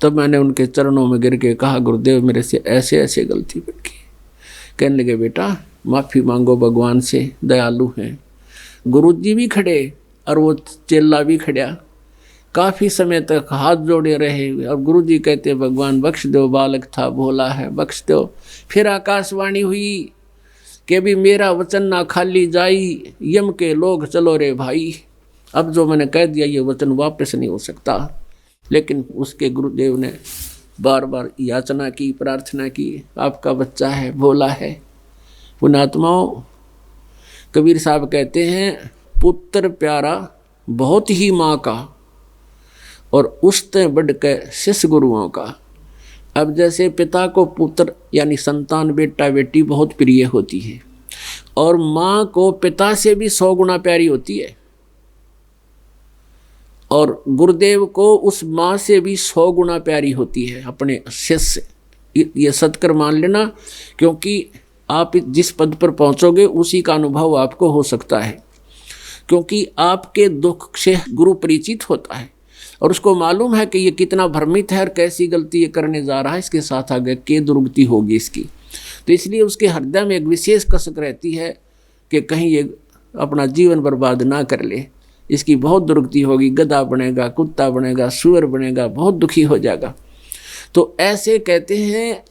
तब मैंने उनके चरणों में गिर के कहा गुरुदेव मेरे से ऐसे ऐसे गलती बन गई। कहने लगे बेटा माफ़ी मांगो भगवान से, दयालु हैं। गुरुजी भी खड़े और वो चेला भी खड़ा, काफ़ी समय तक हाथ जोड़े रहे और गुरुजी कहते भगवान बख्श दो, बालक था भोला है, बख्श दो। फिर आकाशवाणी हुई कि भी मेरा वचन ना खाली जाई, यम के लोग चलो रे भाई। अब जो मैंने कह दिया ये वचन वापस नहीं हो सकता। लेकिन उसके गुरुदेव ने बार बार याचना की, प्रार्थना की, आपका बच्चा है, भोला है। पुण्यात्माओं, कबीर साहब कहते हैं पुत्र प्यारा बहुत ही माँ का, और उससे बढ़ के शिष्य गुरुओं का। अब जैसे पिता को पुत्र यानी संतान, बेटा बेटी बहुत प्रिय होती है, और माँ को पिता से भी 100 गुना प्यारी होती है, और गुरुदेव को उस माँ से भी 100 गुना प्यारी होती है अपने शिष्य। ये सत्कर मान लेना, क्योंकि आप जिस पद पर पहुंचोगे उसी का अनुभव आपको हो सकता है, क्योंकि आपके दुख से गुरु परिचित होता है और उसको मालूम है कि ये कितना भ्रमित है और कैसी गलती ये करने जा रहा है, इसके साथ आगे क्या दुर्गति होगी इसकी। तो इसलिए उसके हृदय में एक विशेष कसक रहती है कि कहीं ये अपना जीवन बर्बाद ना कर ले, इसकी बहुत दुर्गति होगी, गधा बनेगा, कुत्ता बनेगा, सुअर बनेगा, बहुत दुखी हो जाएगा। तो ऐसे कहते हैं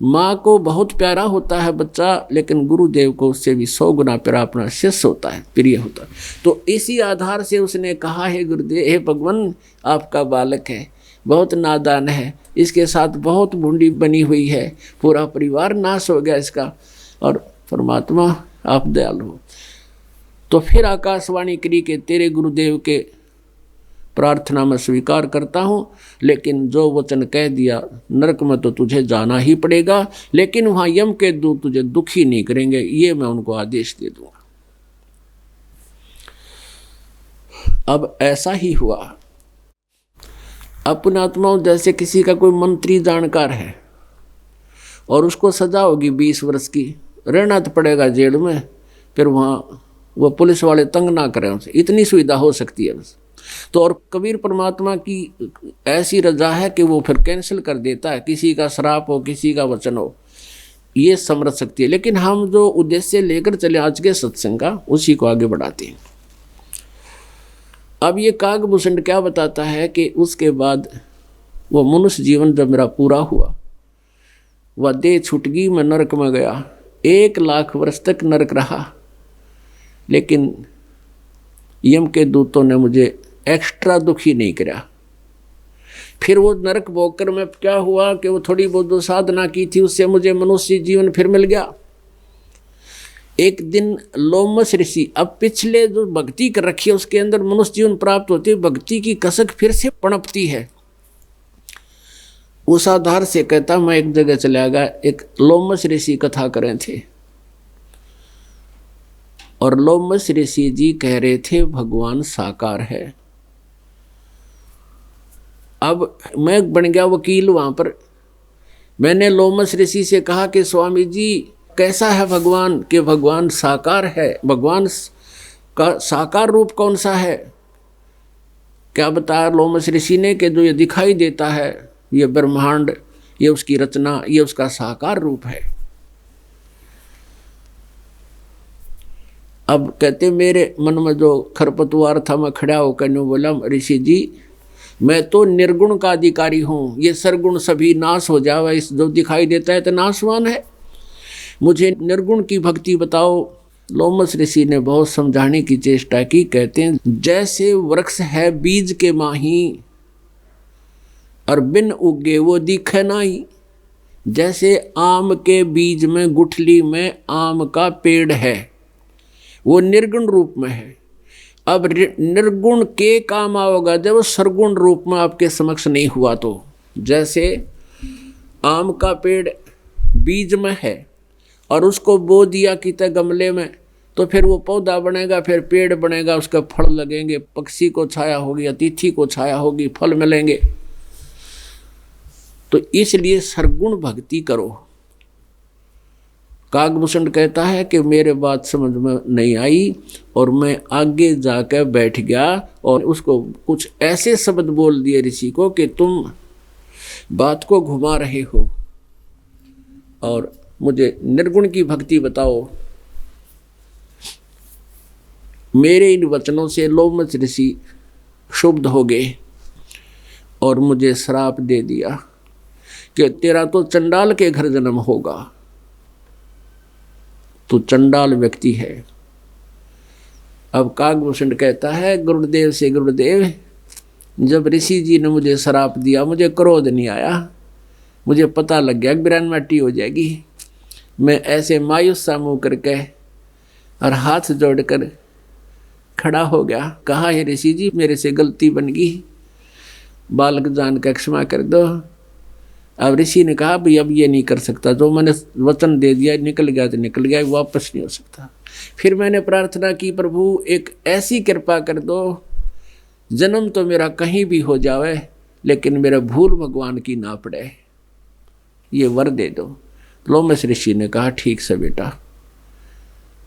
माँ को बहुत प्यारा होता है बच्चा, लेकिन गुरुदेव को उससे भी 100 गुना प्यारा अपना शिष्य होता है, प्रिय होता है। तो इसी आधार से उसने कहा है गुरुदेव, हे भगवान आपका बालक है, बहुत नादान है, इसके साथ बहुत भूंडी बनी हुई है, पूरा परिवार नाश हो गया इसका, और परमात्मा आप दयालु हो। तो फिर आकाशवाणी करी के तेरे गुरुदेव के प्रार्थना में स्वीकार करता हूँ, लेकिन जो वचन कह दिया नरक में तो तुझे जाना ही पड़ेगा, लेकिन वहाँ यम के दूत तुझे दुखी नहीं करेंगे, ये मैं उनको आदेश दे दूंगा। अब ऐसा ही हुआ। अपने आत्माओं जैसे किसी का कोई मंत्री जानकार है और उसको सजा होगी 20 वर्ष की, रहना तो पड़ेगा जेल में, फिर वहाँ वो पुलिस वाले तंग ना करें उसे, इतनी सुविधा हो सकती है बस। तो और कबीर परमात्मा की ऐसी रजा है कि वो फिर कैंसिल कर देता है, किसी का श्राप हो, किसी का वचन हो, ये समझ सकती है। लेकिन हम जो उद्देश्य लेकर चले आज के सत्संग का, उसी को आगे बढ़ाते हैं। अब ये कागभूषण क्या बताता है कि उसके बाद वो मनुष्य जीवन जब मेरा पूरा हुआ, वह देह छूट गई, मैं नरक में गया, 1 लाख वर्ष तक नरक रहा, लेकिन यम के दूतों ने मुझे एक्स्ट्रा दुखी नहीं करा। फिर वो नरक भोगकर में क्या हुआ कि वो थोड़ी बहुत जो साधना की थी उससे मुझे मनुष्य जीवन फिर मिल गया। एक दिन लोमस ऋषि, अब पिछले जो भक्ति कर रखी है उसके अंदर मनुष्य जीवन प्राप्त होती है, भक्ति की कसक फिर से पनपती है। उस आधार से कहता मैं एक जगह चला गया, एक लोमस ऋषि कथा करें थे, और लोमस ऋषि जी कह रहे थे भगवान साकार है। अब मैं बन गया वकील वहां पर। मैंने लोमस ऋषि से कहा कि स्वामी जी कैसा है भगवान, कि भगवान साकार है, भगवान का साकार रूप कौन सा है? क्या बताया लोमस ऋषि ने कि जो ये दिखाई देता है, ये ब्रह्मांड, ये उसकी रचना, ये उसका साकार रूप है। अब कहते मेरे मन में जो खरपतवार था, मैं खड़ा होकर ने बोला ऋषि जी मैं तो निर्गुण का अधिकारी हूँ, ये सरगुण सभी नाश हो जावे, इस जो दिखाई देता है तो नाशवान है, मुझे निर्गुण की भक्ति बताओ। लोमस ऋषि ने बहुत समझाने की चेष्टा की। कहते हैं जैसे वृक्ष है बीज के माही, और बिन उगे वो दिखे नाही, जैसे आम के बीज में गुठली में आम का पेड़ है, वो निर्गुण रूप में है। अब निर्गुण के काम आओगा जब सरगुण रूप में आपके समक्ष नहीं हुआ। तो जैसे आम का पेड़ बीज में है और उसको बो दिया किते गमले में, तो फिर वो पौधा बनेगा, फिर पेड़ बनेगा, उसके फल लगेंगे, पक्षी को छाया होगी, अतिथि को छाया होगी, फल मिलेंगे। तो इसलिए सरगुण भक्ति करो। कागभूषण कहता है कि मेरे बात समझ में नहीं आई और मैं आगे जाकर बैठ गया और उसको कुछ ऐसे शब्द बोल दिए ऋषि को कि तुम बात को घुमा रहे हो और मुझे निर्गुण की भक्ति बताओ। मेरे इन वचनों से लोमस ऋषि क्षुब्ध हो गए और मुझे श्राप दे दिया कि तेरा तो चंडाल के घर जन्म होगा, तू चंडाल व्यक्ति है। अब कागभूषण कहता है गुरुदेव से, गुरुदेव जब ऋषि जी ने मुझे श्राप दिया मुझे क्रोध नहीं आया, मुझे पता लग गया कि बिरान माटी हो जाएगी। मैं ऐसे मायूस सा मुँह करके और हाथ जोड़कर खड़ा हो गया, कहा हे ऋषि जी मेरे से गलती बन गई, बालक जान का क्षमा कर दो। अब ऋषि ने कहा भाई अब ये नहीं कर सकता, जो मैंने वचन दे दिया निकल गया तो निकल गया, वापस नहीं हो सकता। फिर मैंने प्रार्थना की प्रभु एक ऐसी कृपा कर दो, जन्म तो मेरा कहीं भी हो जावे लेकिन मेरा भूल भगवान की ना पड़े, ये वर दे दो। लोमस ऋषि ने कहा ठीक से बेटा।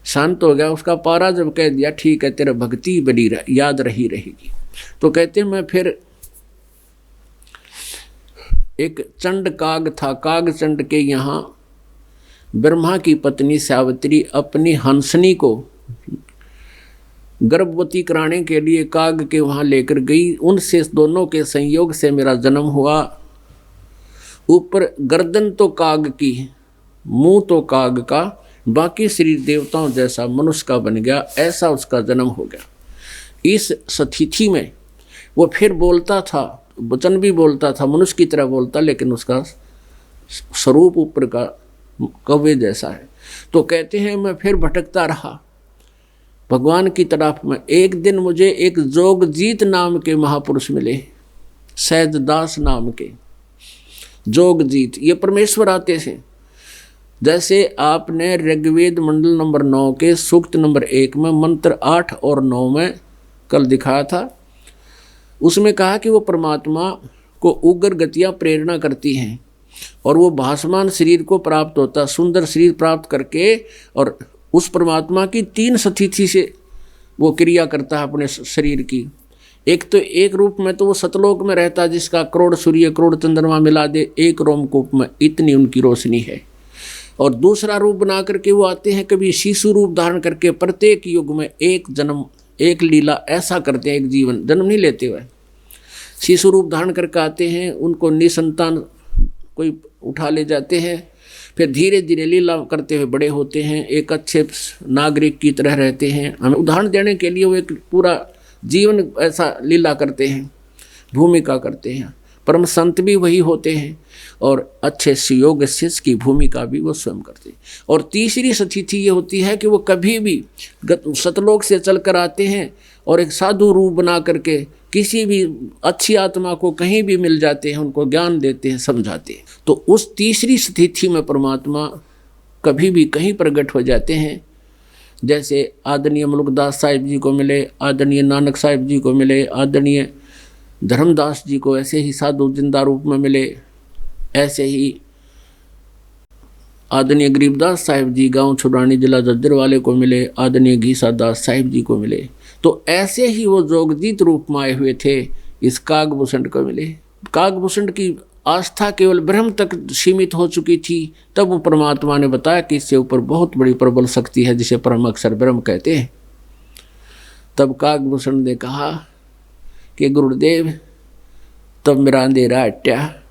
शांत हो गया। उसका पारा जब कह दिया ठीक है तेरा भक्ति बड़ी याद रही रहेगी, तो कहते मैं फिर एक चंड काग था, काग चंड के यहाँ ब्रह्मा की पत्नी सावित्री अपनी हंसनी को गर्भवती कराने के लिए काग के वहाँ लेकर गई। उनसे दोनों के संयोग से मेरा जन्म हुआ। ऊपर गर्दन तो काग की, मुंह तो काग का, बाकी शरीर देवताओं जैसा मनुष्य का बन गया, ऐसा उसका जन्म हो गया। इस स्थिति में वो फिर बोलता था, वचन भी बोलता था, मनुष्य की तरह बोलता, लेकिन उसका स्वरूप ऊपर का कौवे जैसा है। तो कहते हैं मैं फिर भटकता रहा भगवान की तरफ में। एक दिन मुझे एक जोगजीत नाम के महापुरुष मिले, सहजदास नाम के जोगजीत। ये परमेश्वर आते थे। जैसे आपने ऋग्वेद मंडल नंबर 9 के सूक्त नंबर 1 में मंत्र 8 और 9 में कल दिखाया था, उसमें कहा कि वो परमात्मा को उग्र गतियाँ प्रेरणा करती हैं और वो भासमान शरीर को प्राप्त होता, सुंदर शरीर प्राप्त करके, और उस परमात्मा की 3 स्थिति से वो क्रिया करता है अपने शरीर की। एक तो एक रूप में तो वो सतलोक में रहता है जिसका करोड़ सूर्य करोड़ चंद्रमा मिला दे एक रोमकूप में, इतनी उनकी रोशनी है। और दूसरा रूप बना करके वो आते हैं, कभी शिशु रूप धारण करके प्रत्येक युग में एक जन्म एक लीला ऐसा करते हैं, एक जीवन जन्म नहीं लेते हुए शिशु रूप धारण करके आते हैं। उनको निसंतान कोई उठा ले जाते हैं, फिर धीरे धीरे लीला करते हुए बड़े होते हैं, एक अच्छे नागरिक की तरह रहते हैं। हमें उदाहरण देने के लिए वो एक पूरा जीवन ऐसा लीला करते हैं, भूमिका करते हैं। परम संत भी वही होते हैं और अच्छे योग शिष्य की भूमिका भी वो स्वयं करते हैं। और तीसरी स्थिति ये होती है कि वो कभी भी सतलोक से चल कर आते हैं और एक साधु रूप बना करके किसी भी अच्छी आत्मा को कहीं भी मिल जाते हैं, उनको ज्ञान देते हैं, समझाते हैं। तो उस तीसरी स्थिति में परमात्मा कभी भी कहीं प्रकट हो जाते हैं। जैसे आदरणीय मुल्कदास साहिब जी को मिले, आदरणीय नानक साहिब जी को मिले, आदरणीय धर्मदास जी को ऐसे ही साधु जिंदा रूप में मिले, ऐसे ही आदरणीय गरीबदास साहिब जी गांव छुड़ानी जिला जज्जर वाले को मिले, आदरणीय घीसा दास साहिब जी को मिले। तो ऐसे ही वो जोगजीत रूप में आए हुए थे इस कागभूषण को मिले। कागभूषण की आस्था केवल ब्रह्म तक सीमित हो चुकी थी। तब वो परमात्मा ने बताया कि इससे ऊपर बहुत बड़ी प्रबल शक्ति है जिसे परम अक्षर ब्रह्म कहते हैं। तब कागभूषण ने कहा कि गुरुदेव तब मेरा अंधेरा हटा,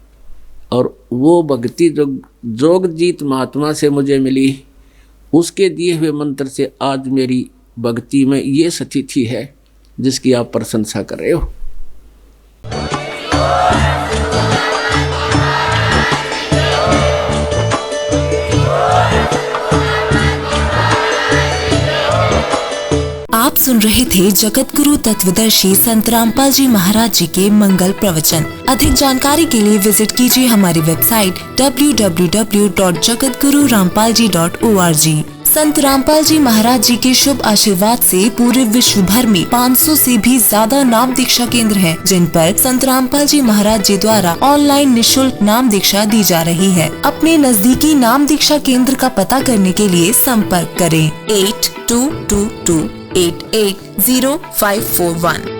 और वो भक्ति जो जोगजीत महात्मा से मुझे मिली उसके दिए हुए मंत्र से आज मेरी भक्ति में ये स्थिति है जिसकी आप प्रशंसा कर रहे हो। आप सुन रहे थे जगत गुरु तत्वदर्शी संत रामपाल जी महाराज जी के मंगल प्रवचन। अधिक जानकारी के लिए विजिट कीजिए हमारी वेबसाइट www.jagatgururampalji.org। संत रामपाल जी महाराज जी के शुभ आशीर्वाद से पूरे विश्व भर में 500 से भी ज्यादा नाम दीक्षा केंद्र हैं, जिन पर संत रामपाल जी महाराज जी द्वारा ऑनलाइन निःशुल्क नाम दीक्षा दी जा रही है। अपने नजदीकी नाम दीक्षा केंद्र का पता करने के लिए संपर्क करें 8222880541।